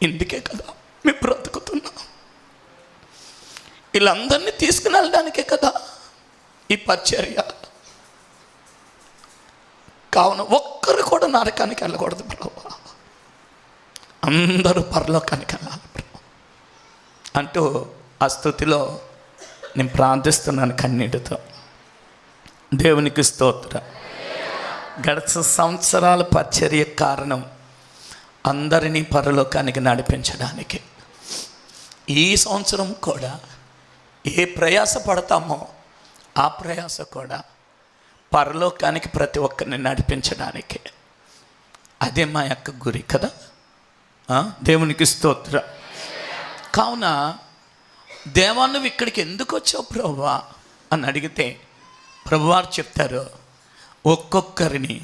ఇందుకే కదా మేము బ్రతుకుతున్నాం. వీళ్ళందరినీ తీసుకుని వెళ్ళడానికే కదా ఈ పరిచర్య. కావున ఒక్కరు కూడా నరకానికి వెళ్ళకూడదు ప్రభువా, అందరూ పరలోకానికి వెళ్ళాలి ప్రభు అంటూ ఆ స్తుతిలో నేను ప్రార్థిస్తున్నాను కన్నీటితో. దేవునికి స్తోత్రం. గడిచిన సంవత్సరాల పరిచర్య కారణం అందరినీ పరలోకానికి నడిపించడానికి. ఈ సంవత్సరం కూడా ఏ ప్రయాస పడతామో ఆ ప్రయాస కూడా పరలోకానికి ప్రతి ఒక్కరిని నడిపించడానికి. అదే మా యొక్క గురి కదా. దేవునికి స్తోత్రం. కావున దేవా నువ్వు ఇక్కడికి ఎందుకు వచ్చావు ప్రభువా అని అడిగితే ప్రభువారు చెప్తారు, ఒక్కొక్కరిని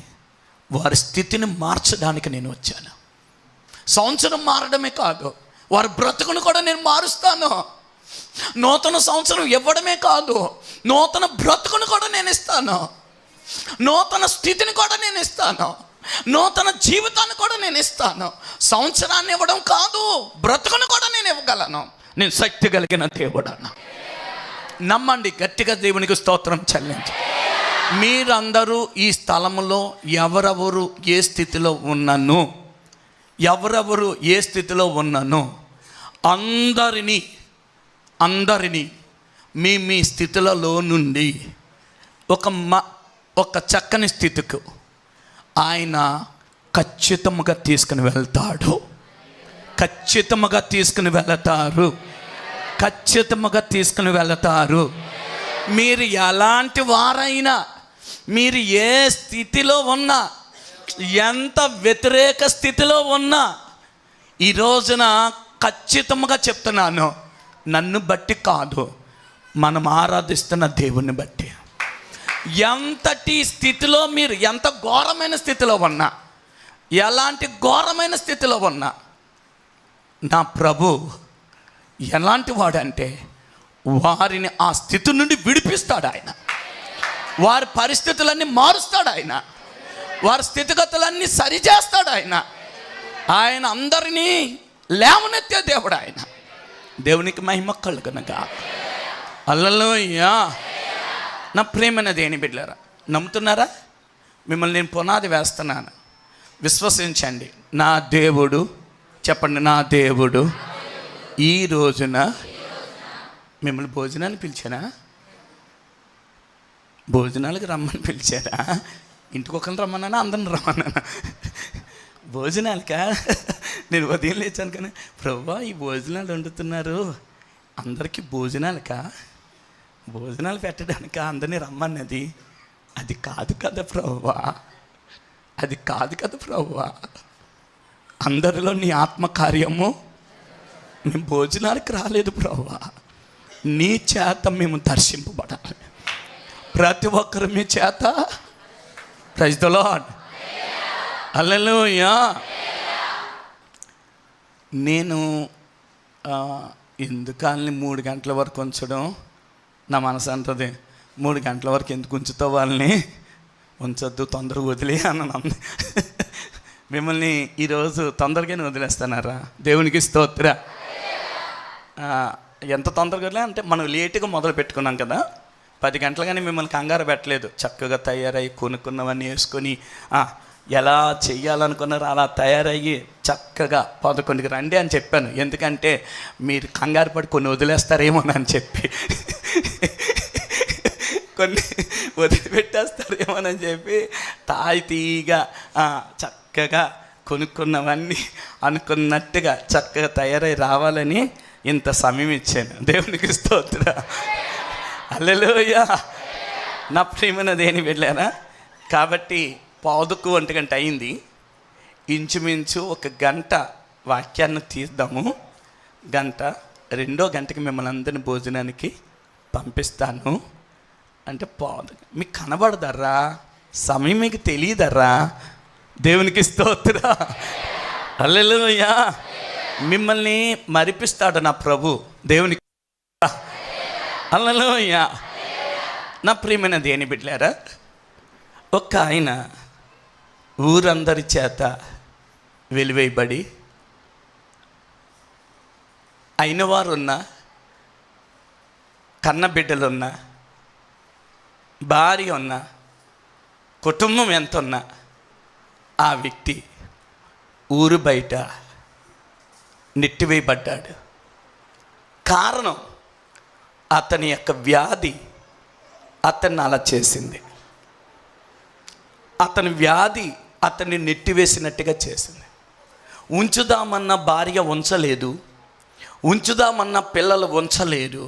వారి స్థితిని మార్చడానికి నేను వచ్చాను. సంవత్సరం మారడమే కాదు, వారి బ్రతుకును కూడా నేను మారుస్తాను. నూతన సంవత్సరం ఇవ్వడమే కాదు, నూతన బ్రతుకును కూడా నేను ఇస్తాను. నూతన స్థితిని కూడా నేను ఇస్తాను. నూతన జీవితాన్ని కూడా నేను ఇస్తాను. సంవత్సరాన్ని ఇవ్వడం కాదు, బ్రతుకును కూడా నేను ఇవ్వగలను. నేను శక్తి కలిగిన దేవుడన్నా. నమ్మండి, గట్టిగా దేవునికి స్తోత్రం చెల్లించి. మీరందరూ ఈ స్థలంలో ఎవరెవరు ఏ స్థితిలో ఉన్నాను, ఎవరెవరు ఏ స్థితిలో ఉన్నాను, అందరినీ మీ స్థితులలో నుండి ఒక చక్కని స్థితికి ఆయన ఖచ్చితంగా తీసుకుని వెళ్తాడు. ఖచ్చితంగా తీసుకుని వెళతారు. ఖచ్చితంగా తీసుకుని వెళతారు. మీరు ఎలాంటి వారైనా, మీరు ఏ స్థితిలో ఉన్నా, ఎంత వ్యతిరేక స్థితిలో ఉన్నా, ఈ రోజున ఖచ్చితంగా చెప్తున్నాను, నన్ను బట్టి కాదు, మనం ఆరాధిస్తున్న దేవుణ్ణి బట్టి. ఎంతటి స్థితిలో మీరు, ఎంత ఘోరమైన స్థితిలో ఉన్నా, ఎలాంటి ఘోరమైన స్థితిలో ఉన్నా, నా ప్రభు ఎలాంటి వాడంటే వారిని ఆ స్థితి నుండి విడిపిస్తాడు ఆయన. వారి పరిస్థితులన్నీ మారుస్తాడు ఆయన. వారి స్థితిగతులన్నీ సరిచేస్తాడు ఆయన. ఆయన అందరినీ లేవనెత్తే దేవుడు ఆయన. దేవునికి మహిమ కలుగునుగా. హల్లెలూయా. నా ప్రేమైన దేని బిడ్డలారా, నమ్ముతున్నారా? మిమ్మల్ని నేను పునాది వేస్తున్నాను, విశ్వసించండి. నా దేవుడు, చెప్పండి, నా దేవుడు ఈ రోజున మిమ్మల్ని భోజనాన్ని పిలిచానా? భోజనాలకు రమ్మని పిలిచారా? ఇంటికి ఒకరిని రమ్మన్నానా, అందరిని రమ్మన్నానా? భోజనాలకా? నేను ఉదయం లేచాను కానీ, ప్రభువా ఈ భోజనాలు వండుతున్నారు, అందరికీ భోజనాలకా? భోజనాలు పెట్టడానికా అందరినీ రమ్మన్నది? అది కాదు కదా ప్రభువా, అది కాదు కదా ప్రభువా. అందరిలో నీ ఆత్మకార్యము, మేము భోజనానికి రాలేదు ప్రభువా, నీ చేత మేము దర్శింపబడాలి. ప్రతి ఒక్కరు మీ చేత. Praise the Lord. హల్లెలూయా. నేను ఎందుకని 3 గంటల వరకు ఉంచడం, నా మనసు అంటుంది 3 గంటల వరకు ఎందుకు ఉంచుతావు వాళ్ళని, ఉంచొద్దు, తొందరగా వదిలే అన్నాను. మిమ్మల్ని ఈరోజు తొందరగానే వదిలేస్తున్నారా? దేవునికి స్తోత్ర. ఎంత తొందరగా వదిలే అంటే, మనం లేటుగా మొదలు పెట్టుకున్నాం కదా, 10 గంటలు కానీ మిమ్మల్ని కంగారు పెట్టలేదు. చక్కగా తయారయ్యి కొనుక్కున్నవన్నీ వేసుకొని ఎలా చెయ్యాలనుకున్నారో అలా తయారయ్యి చక్కగా 11కి రండి అని చెప్పాను. ఎందుకంటే మీరు కంగారు పడి కొన్ని వదిలేస్తారేమోనని చెప్పి, కొన్ని వదిలిపెట్టేస్తారేమోనని చెప్పి తాయితీగా చక్కగా కొనుక్కున్నవన్నీ అనుకున్నట్టుగా చక్కగా తయారై రావాలని ఇంత సమయం ఇచ్చాను. దేవునికి స్తోత్ర. హల్లెలూయా. నా ప్రియమైన దేని వెళ్ళారా? కాబట్టి 11:15 అయింది. ఇంచుమించు 1 గంట వాక్యాన్ని తీద్దాము. గంట, 2వ గంటకి మిమ్మల్ని అందరిని భోజనానికి పంపిస్తాను. అంటే మీకు కనబడదర్రా, సమయం మీకు తెలియదర్రా. దేవునికి స్తోత్ర. హల్లెలూయా. మిమ్మల్ని మరిపిస్తాడు నా ప్రభు. దేవునికి హల్లెలూయా. నా ప్రియమైన దేని బిడ్డలారా, ఒక ఆయన ఊరందరి చేత వెలివేయబడి అయిన వారు ఉన్నా, కన్న బిడ్డలున్నా, భార్య ఉన్నా, కుటుంబం ఎంత ఉన్నా, ఆ వ్యక్తి ఊరు బయట నెట్టివేయబడ్డాడు. కారణం అతని యొక్క వ్యాధి అతన్ని అలా చేసింది. అతని వ్యాధి అతన్ని నెట్టివేసినట్టుగా చేసింది. ఉంచుదామన్న భార్య ఉంచలేదు, ఉంచుదామన్న పిల్లలు ఉంచలేదు,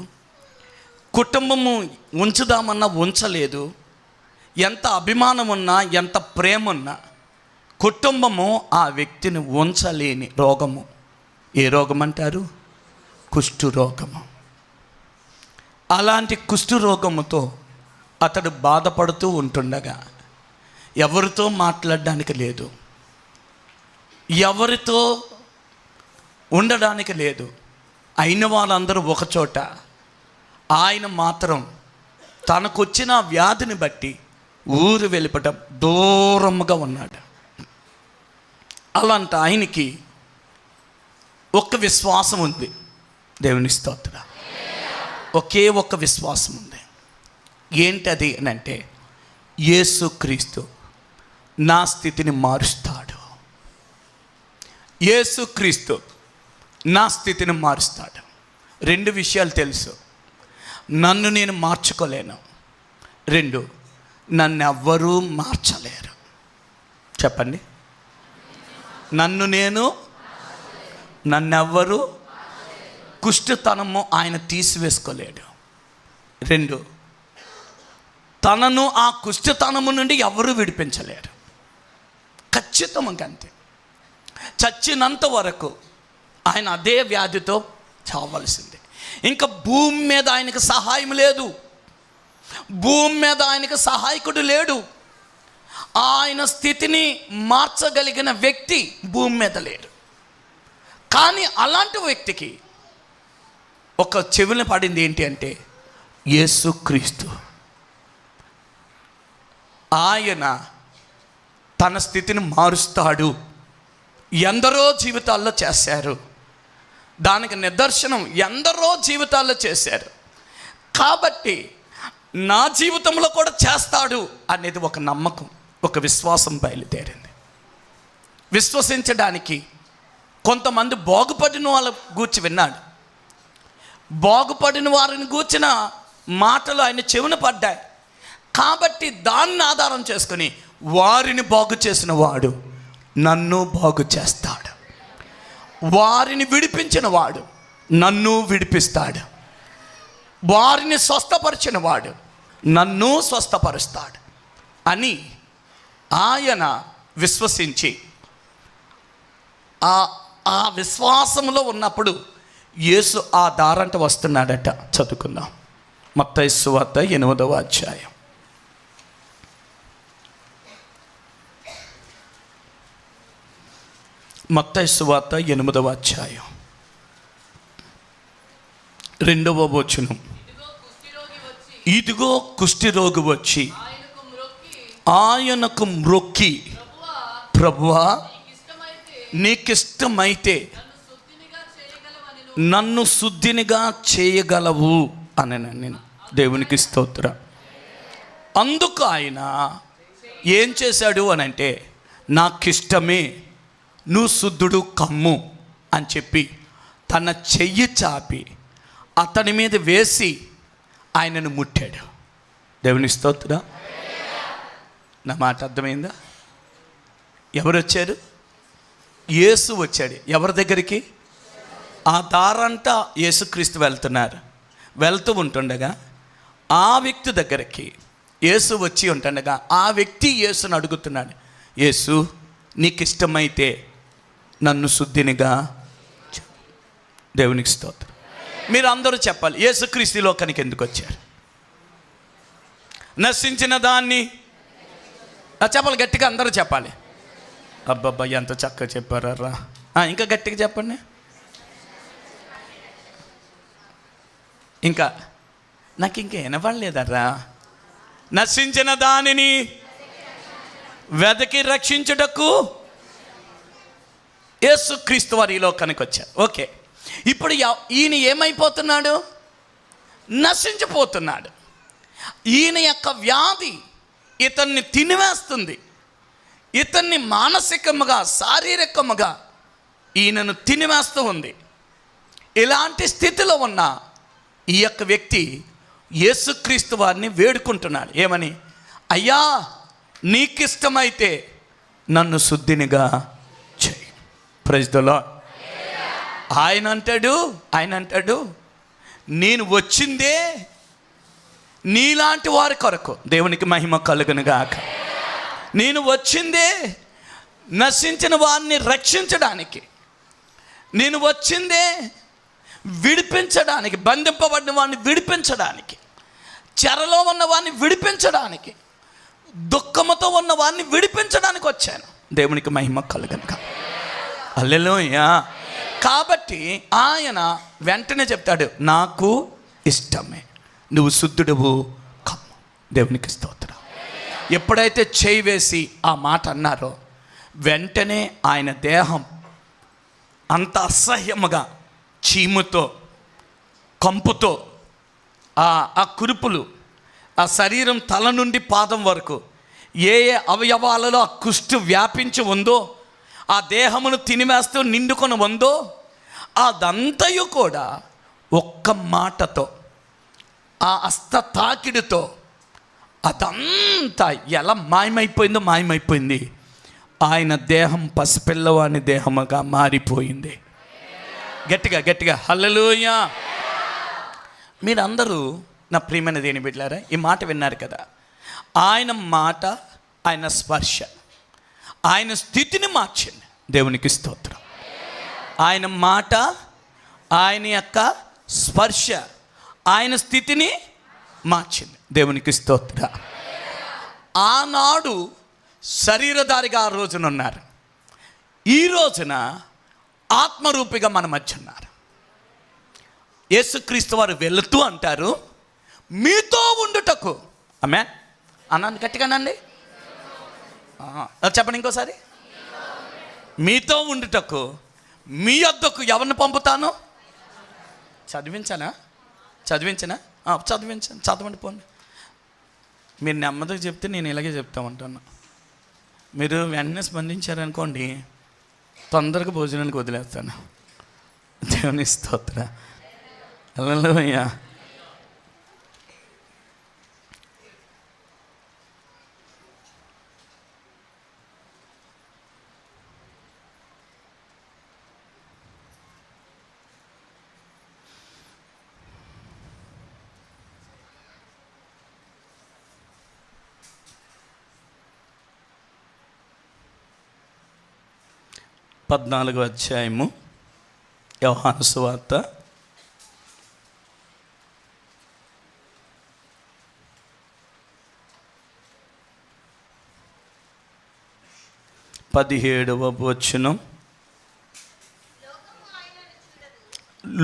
కుటుంబము ఉంచుదామన్నా ఉంచలేదు. ఎంత అభిమానం ఉన్నా, ఎంత ప్రేమ ఉన్నా, కుటుంబము ఆ వ్యక్తిని ఉంచలేని రోగము. ఏ రోగం అంటారు? కుష్టు రోగము. అలాంటి కుష్టు రోగముతో అతడు బాధపడుతూ ఉంటుండగా ఎవరితో మాట్లాడడానికి లేదు, ఎవరితో ఉండడానికి లేదు. అయిన వాళ్ళందరూ ఒకచోట, ఆయన మాత్రం తనకొచ్చిన వ్యాధిని బట్టి ఊరు వెళ్ళిపట దూరంగా ఉన్నాడు. అలాంటి ఆయనకి ఒక్క విశ్వాసం ఉంది. దేవుని స్తోత్రం. ఒకే ఒక్క విశ్వాసం ఉంది. ఏంటది అని అంటే, యేసుక్రీస్తు నా స్థితిని మారుస్తాడు. యేసుక్రీస్తు నా స్థితిని మారుస్తాడు. రెండు విషయాలు తెలుసు. నన్ను నేను మార్చుకోలేను. రెండు, నన్నెవ్వరూ మార్చలేరు. చెప్పండి. నన్నెవ్వరూ కుష్ఠతనము ఆయన తీసివేసుకోలేడు. రెండు, తనను ఆ కుష్ఠతనము నుండి ఎవరు విడిపించలేరు. ఖచ్చితంగా అంతే. చచ్చినంత వరకు ఆయన అదే వ్యాధితో చావలసిందే. ఇంకా భూమి మీద ఆయనకు సహాయం లేదు, భూమి మీద ఆయనకు సహాయకుడు లేడు. ఆయన స్థితిని మార్చగలిగిన వ్యక్తి భూమి మీద లేడు. కానీ అలాంటి వ్యక్తికి ఒక చెవిన పడింది. ఏంటి అంటే, యేసుక్రీస్తు. ఆయన తన స్థితిని మారుస్తాడు. ఎందరో జీవితాల్లో చేశారు. దానికి నిదర్శనం ఎందరో జీవితాల్లో చేశారు. కాబట్టి నా జీవితంలో కూడా చేస్తాడు అనేది ఒక నమ్మకం, ఒక విశ్వాసం బయలుదేరింది. విశ్వసించడానికి కొంతమంది బాగుపడిన వాళ్ళ గూర్చి విన్నాడు. బాగుపడిన వారిని గూర్చిన మాటలు ఆయన చెవిన పడ్డాయి. కాబట్టి దాన్ని ఆధారం చేసుకుని వారిని బాగు చేసిన వాడు నన్ను బాగు చేస్తాడు, వారిని విడిపించిన వాడు నన్ను విడిపిస్తాడు, వారిని స్వస్థపరిచిన వాడు నన్ను స్వస్థపరుస్తాడు అని ఆయన విశ్వసించి ఆ విశ్వాసంలో ఉన్నప్పుడు యేసు ఆ దారంట వస్తున్నాడట. చదువుకుందాం. మత్తయి సువార్త 8వ అధ్యాయం. మత్తయి సువార్త 8వ అధ్యాయం 2వ వచనం. ఇదిగో కుష్ఠరోగి వచ్చి ఆయనకు మ్రొక్కి, ప్రభువా నీకిష్టమైతే నన్ను శుద్ధినిగా చేయగలవు అని నేను. దేవునికి స్తోత్రం. అందుకు ఆయన ఏం చేశాడు అని అంటే, నాకిష్టమే, నువ్వు శుద్ధుడు కమ్ము అని చెప్పి తన చెయ్యి చాపి అతని మీద వేసి ఆయనను ముట్టాడు. దేవుని స్తోత్రం. నా మాట అర్థమైందా? ఎవరు వచ్చారు? యేసు వచ్చాడు. ఎవరి దగ్గరికి? ఆ దారంట యేసుక్రీస్తు వెళ్తూ ఉంటుండగా ఆ వ్యక్తి దగ్గరికి యేసు వచ్చి ఉంటుండగా ఆ వ్యక్తి యేసుని అడుగుతున్నాడు, యేసు నీకు ఇష్టమైతే నన్ను శుద్ధినిగా. దేవునికి స్తోత్రం. మీరు అందరూ చెప్పాలి, యేసుక్రీస్తు లోకానికి ఎందుకు వచ్చారు? నశించిన దాన్ని చెప్పాలి, గట్టిగా అందరూ చెప్పాలి. అబ్బబ్బా ఎంత చక్కగా చెప్పారా. ఇంకా గట్టిగా చెప్పండి. ఇంకా నాకు ఇంకా వినపడలేదర్రా. నశించిన దానిని వెదకి రక్షించుటకు యేసుక్రీస్తు వారు ఈ లోకానికి వచ్చారు. ఓకే, ఇప్పుడు ఈయన ఏమైపోతున్నాడు? నశించిపోతున్నాడు. ఈయన యొక్క వ్యాధి ఇతన్ని తినివేస్తుంది. ఇతన్ని మానసికముగా, శారీరకముగా ఈయనను తినివేస్తూ ఉంది. ఇలాంటి స్థితిలో ఉన్న ఈ యొక్క వ్యక్తి యేసుక్రీస్తు వారిని వేడుకుంటున్నాడు. ఏమని? అయ్యా, నీకిష్టమైతే నన్ను శుద్ధినిగా చేయి. Praise the Lord. ఆయన అంటాడు నేను వచ్చిందే నీలాంటి వారి కొరకు. దేవునికి మహిమ కలుగును గాక. నేను వచ్చిందే నశించిన వారిని రక్షించడానికి. నేను వచ్చిందే విడిపించడానికి, బంధింపబడిన వాడిని విడిపించడానికి, చెరలో ఉన్న వాడిని విడిపించడానికి, దుఃఖముతో ఉన్న వాడిని విడిపించడానికి వచ్చాను. దేవునికి మహిమ కలుగును గాక. హల్లెలూయా. కాబట్టి ఆయన వెంటనే చెప్తాడు, నాకు ఇష్టమే, నువ్వు శుద్ధుడువు కమ్ము. దేవునికి స్తోత్రం. ఎప్పుడైతే చేయి వేసి ఆ మాట అన్నారో వెంటనే ఆయన దేహం అంత అసహ్యముగా చీముతో, కంపుతో, ఆ కురుపులు, ఆ శరీరం తల నుండి పాదం వరకు ఏ అవయవాలలో ఆ కుష్టు వ్యాపించి ఉందో, ఆ దేహమును తినివేస్తూ నిండుకొని ఉందో, అదంతయు కూడా ఒక్క మాటతో, ఆ హస్త తాకిడితో అదంతా ఎలా మాయమైపోయింది. ఆయన దేహం పసిపిల్లవాని దేహముగా మారిపోయింది. గట్టిగా హల్లెలూయా. మీరందరూ నా ప్రియమైన దేని బిడ్డలారా, ఈ మాట విన్నారు కదా. ఆయన మాట, ఆయన స్పర్శ ఆయన స్థితిని మార్చింది. దేవునికి స్తోత్రం. ఆయన మాట, ఆయన యొక్క స్పర్శ ఆయన స్థితిని మార్చింది. దేవునికి స్తోత్రం. ఆనాడు శరీరధారిగా ఆ రోజున ఉన్నారు, ఈ రోజున ఆత్మరూపిగా మన మధ్య ఉన్నారు. యేసుక్రీస్తు వారు వెళుతూ అంటారు, మీతో ఉండుటకు. ఆమేన్ అన్నాను గట్టిగానండి. చెప్పండి ఇంకోసారి. మీతో ఉండుటకు మీ యొద్దకు ఎవరిని పంపుతాను? చదివించనా? చదవండి పోండి. మీరు నెమ్మదిగా చెప్తే నేను ఇలాగే చెప్తా ఉంటాను. మీరు వెంటనే స్పందించారనుకోండి, తొందరగా భోజనానికి వదిలేస్తాను. దేవుని స్తోత్రం. హల్లెలూయా. పద్నాలుగో అధ్యాయము యోహాను సువార్త 17వ వచనం.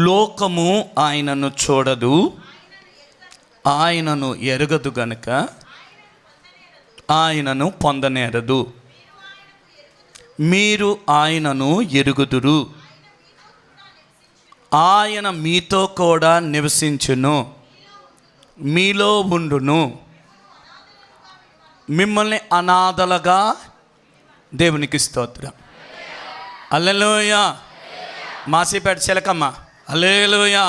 లోకము ఆయనను చూడదు, ఆయనను ఎరగదు గనుక ఆయనను పొందనేరదు. మీరు ఆయనను ఎరుగుదురు, ఆయన మీతో కూడా నివసించును, మీలో ఉండును, మిమ్మల్ని అనాథలుగా. దేవునికి స్తోత్రం. హల్లెలూయా. మాసిపేట చిలకమ్మ హల్లెలూయా.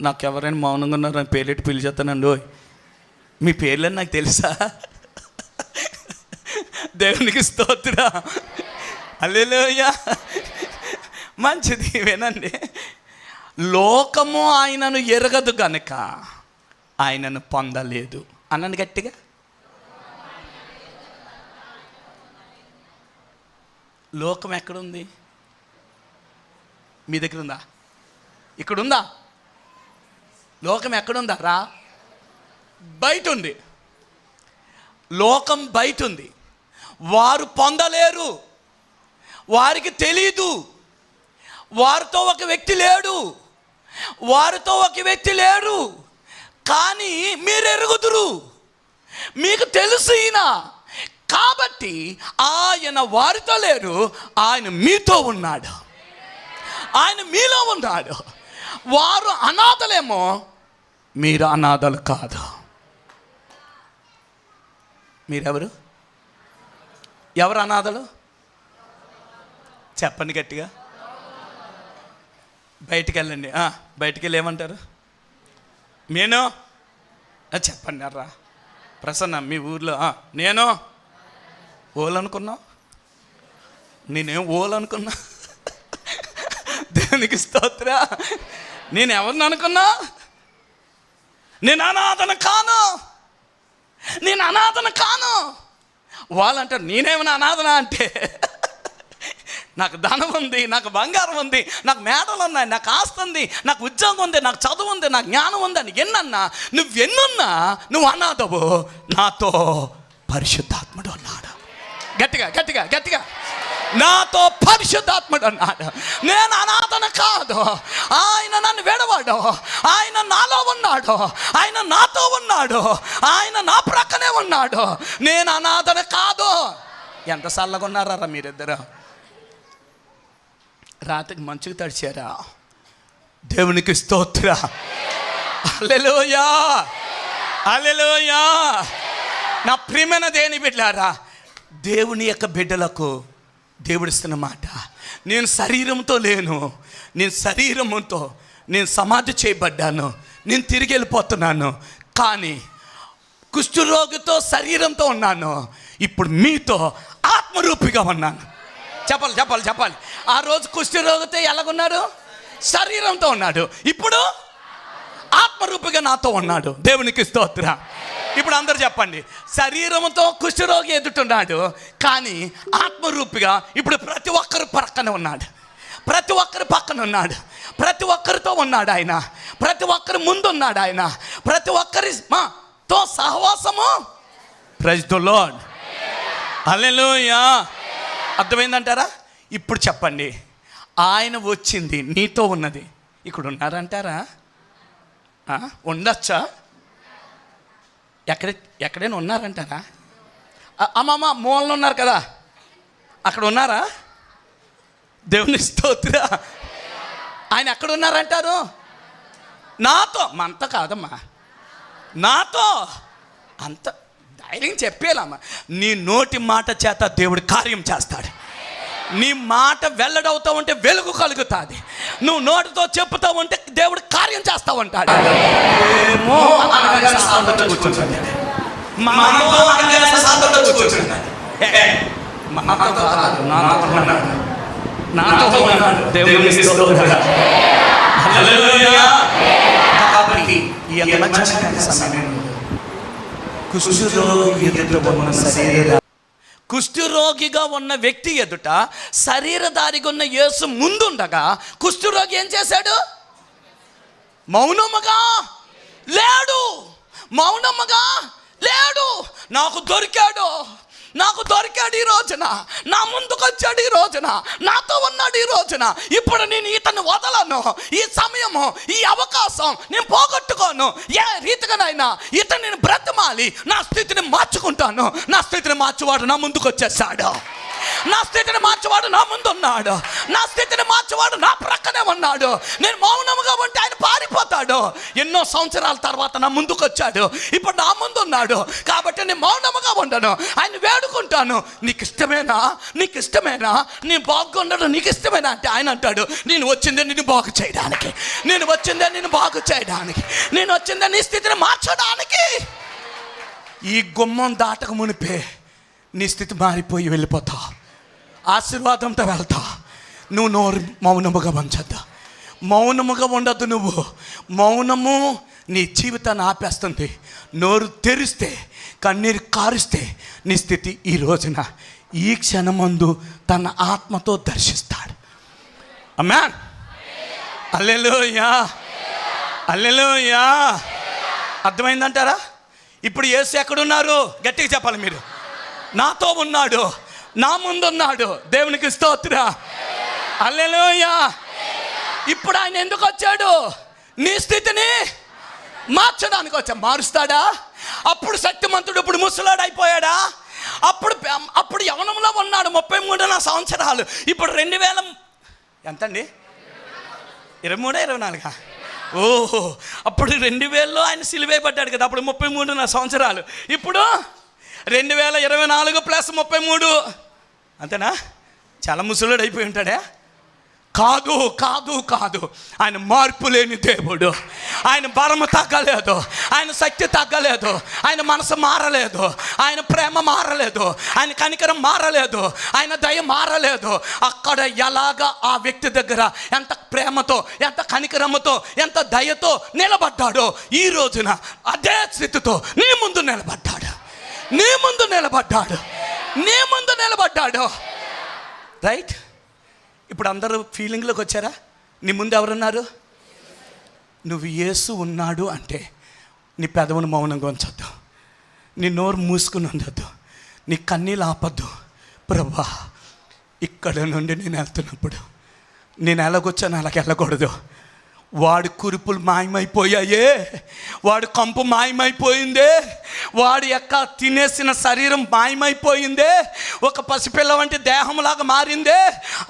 నాకు ఎవరైనా మౌనంగా ఉన్నారు, అని పేర్లెట్టి పిలిచేస్తానండి. మీ పేర్లని నాకు తెలుసా? దేవునికి స్తోత్రం. హల్లెలూయా. మంచిది, వినండి. లోకము ఆయనను ఎరగదు గనుక ఆయనను పొందలేదు అనండి గట్టిగా. లోకం ఎక్కడుంది? మీ దగ్గర ఉందా? ఇక్కడుందా? లోకం ఎక్కడుందా? రా, బయట ఉంది. లోకం బయట ఉంది. వారు పొందలేరు, వారికి తెలీదు. వారితో ఒక వ్యక్తి లేడు, కానీ మీరు ఎరుగుదురు, మీకు తెలుసు ఈయన. కాబట్టి ఆయన వారితో లేరు, ఆయన మీతో ఉన్నాడు. ఆయన మీలో ఉన్నాడు. వారు అనాథలేమో, మీరు అనాథలు కాదు. మీరెవరు? ఎవరు అనాథలు? చెప్పండి గట్టిగా. బయటికి వెళ్ళండి. బయటికి వెళ్ళి ఏమంటారు? నేను చెప్పండి. అర్రా ప్రసన్న, మీ ఊర్లో నేను ఓలనుకున్నా. నేనేం ఓలనుకున్నా? దేవునికి స్తోత్ర. నేను ఎవరిని అనుకున్నా? నేను అనాథను కాను. నేను అనాథను కాను. వాళ్ళంటారు నేనేమైనా అనాథనా అంటే, నాకు ధనం ఉంది, నాకు బంగారం ఉంది, నాకు మేడలు ఉన్నాయి, నాకు ఆస్తి ఉంది, నాకు ఉద్యోగం ఉంది, నాకు చదువు ఉంది, నాకు జ్ఞానం ఉంది అని ఎన్నన్నా, నువ్వెన్నున్నా నువ్వు అనాథవు. నాతో పరిశుద్ధాత్ముడు ఉన్నాడు. గట్టిగా గట్టిగా గట్టిగా, నాతో పరిశుద్ధాత్ముడు అన్నాడు. నేను అనాథన కాదు. ఆయన నన్ను విడవాడు. ఆయన నాలో ఉన్నాడు. ఆయన నాతో ఉన్నాడు. ఆయన నా ప్రక్కనే ఉన్నాడు. నేను అనాథన కాదు. ఎంత చల్లగా ఉన్నారా మీరిద్దరు? రాత్రికి మంచుకు తడిచారా? దేవునికి స్తోత్ర. హల్లెలూయా హల్లెలూయా. నా ప్రియమైన దేవుని బిడ్డలారా, దేవుని యొక్క బిడ్డలకు దేవుడిస్తున్న మాట, నేను శరీరంతో లేను. నేను సమాధి చేయబడ్డాను. నేను తిరిగి వెళ్ళిపోతున్నాను. కానీ కుష్ఠరోగితో శరీరంతో ఉన్నాను. ఇప్పుడు మీతో ఆత్మరూపిగా ఉన్నాను. చెప్పాలి. ఆ రోజు కుష్ఠరోగితో ఎలాగున్నాడు? శరీరంతో ఉన్నాడు. ఇప్పుడు ఆత్మరూపిగా నాతో ఉన్నాడు. దేవునికి స్తోత్ర. ఇప్పుడు అందరు చెప్పండి, శరీరంతో కుష్ఠరోగి ఎదుటున్నాడు, కానీ ఆత్మరూపిగా ఇప్పుడు ప్రతి ఒక్కరు పక్కన ఉన్నాడు. ప్రతి ఒక్కరి పక్కన ఉన్నాడు. ప్రతి ఒక్కరితో ఉన్నాడు ఆయన. ప్రతి ఒక్కరి ముందు ఉన్నాడు ఆయన. ప్రతి ఒక్కరితో సహవాసము. Praise the Lord. హల్లెలూయా. అర్థమైందంటారా? ఇప్పుడు చెప్పండి, ఆయన వచ్చింది నీతో ఉన్నది. ఇక్కడ ఉన్నారంటారా? ఉండొచ్చా? ఎక్కడైనా ఉన్నారంటారా? అమ్మమ్మ మూలలో ఉన్నారు కదా, అక్కడ ఉన్నారా? దేవుని స్తోత్ర. ఆయన ఎక్కడ ఉన్నారంటారు? నాతో. మనతో కాదమ్మా, నాతో. అంత ధైర్యం చెప్పేలమ్మా. నీ నోటి మాట చేత దేవుడు కార్యం చేస్తాడు. నీ మాట వెల్లడవుతా ఉంటే వెలుగు కలుగుతుంది. నువ్వు నోటితో చెప్తా ఉంటే దేవుడు కార్యం చేస్తా ఉంటాడు. కుష్ఠరోగిగా ఉన్న వ్యక్తి ఎదుట శరీరధారిగా ఉన్న యేసు ముందుండగా కుష్ఠరోగి ఏం చేశాడు? మౌనముగా లేడు. నాకు దొరికాడు ఈ రోజున. నా ముందుకు వచ్చాడు ఈ రోజున. నాతో ఉన్నాడు ఈ రోజున. ఇప్పుడు నేను ఇతను వదలను. ఈ సమయము, ఈ అవకాశం నేను పోగొట్టుకోను. ఏ రీతిగానైనా ఇతను నేను బ్రతమాలి. నా స్థితిని మార్చుకుంటాను. నా స్థితిని మార్చువాడు నా ముందుకు వచ్చేసాడు. నా స్థితిని మార్చేవాడు నా ముందు ఉన్నాడు. నా స్థితిని మార్చేవాడు నా ప్రక్కనే ఉన్నాడు. నేను మౌనముగా ఉంటే ఆయన పారిపోతాడు. ఎన్నో సంవత్సరాల తర్వాత నా ముందుకు వచ్చాడు. ఇప్పుడు నా ముందు ఉన్నాడు. కాబట్టి నేను మౌనముగా ఉండను. ఆయన వేడుకుంటాను. నీకు ఇష్టమేనా నీ బాగుండడం నీకు ఇష్టమేనా అంటే ఆయన అంటాడు, నేను వచ్చిందే నిన్ను బాగు చేయడానికి. నేను వచ్చిందే నీ స్థితిని మార్చడానికి. ఈ గుమ్మం దాటక మునిపే నీ స్థితి మారిపోయి వెళ్ళిపోతావు. ఆశీర్వాదంతో వెళ్తావు. నువ్వు నోరు మౌనముగా ఉంచద్దు. మౌనముగా ఉండద్దు. నువ్వు మౌనము నీ జీవితాన్ని ఆపేస్తుంది. నోరు తెరిస్తే, కన్నీరు కారుస్తే నీ స్థితి ఈ రోజున, ఈ క్షణమందు తన ఆత్మతో దర్శిస్తాడు. ఆమేన్. హల్లెలూయా హల్లెలూయా. అర్థమైందంటారా? ఇప్పుడు యేసు ఎక్కడున్నారు? గట్టిగా చెప్పాలి మీరు. నాతో ఉన్నాడు, నా ముందున్నాడు. దేవునికి స్తోత్ర. హల్లెలూయా. ఇప్పుడు ఆయన ఎందుకు వచ్చాడు? నీ స్థితిని మార్చడానికి వచ్చా. మారుస్తాడా? అప్పుడు శక్తిమంతుడు, ఇప్పుడు ముసలాడు అయిపోయాడా? అప్పుడు యవనంలో ఉన్నాడు, 33 సంవత్సరాలు. ఇప్పుడు 2000 ఎంతండి? 23-24 ఓహో, అప్పుడు 2000లో ఆయన సిలువేయబడ్డాడు కదా, అప్పుడు 33 సంవత్సరాలు. ఇప్పుడు 2024 + 33 అంతేనా? చాలా ముసలుడు అయిపోయి ఉంటాడా? కాదు కాదు కాదు, ఆయన మార్పు లేని దేవుడు. ఆయన బలము తగ్గలేదు, ఆయన శక్తి తగ్గలేదు, ఆయన మనసు మారలేదు, ఆయన ప్రేమ మారలేదు, ఆయన కనికరం మారలేదు, ఆయన దయ మారలేదు. అక్కడ ఎలాగ ఆ వ్యక్తి దగ్గర ఎంత ప్రేమతో, ఎంత కనికరముతో, ఎంత దయతో నిలబడ్డాడో, ఈ రోజున అదే స్థితితో నీ ముందు నిలబడ్డాడు, నీ ముందు నిలబడ్డాడు, నీ ముందు నిలబడ్డాడు. రైట్? ఇప్పుడు అందరూ ఫీలింగ్లోకి వచ్చారా? నీ ముందు ఎవరున్నారు? నువ్వు యేసు ఉన్నాడు అంటే నీ పెదవును మౌనంగా ఉంచొద్దు, నీ నోరు మూసుకుని ఉండొద్దు, నీ కన్నీళ్ళు ఆపద్దు. ప్రభువా, ఇక్కడ నుండి నేను వెళ్తున్నప్పుడు నేను ఎలాగొచ్చాను అలాగ వెళ్ళకూడదు. వాడి కురుపులు మాయమైపోయాయే, వాడి కంపు మాయమైపోయిందే, వాడి యొక్క తినేసిన శరీరం మాయమైపోయిందే, ఒక పసిపిల్ల వంటి దేహంలాగా మారిందే.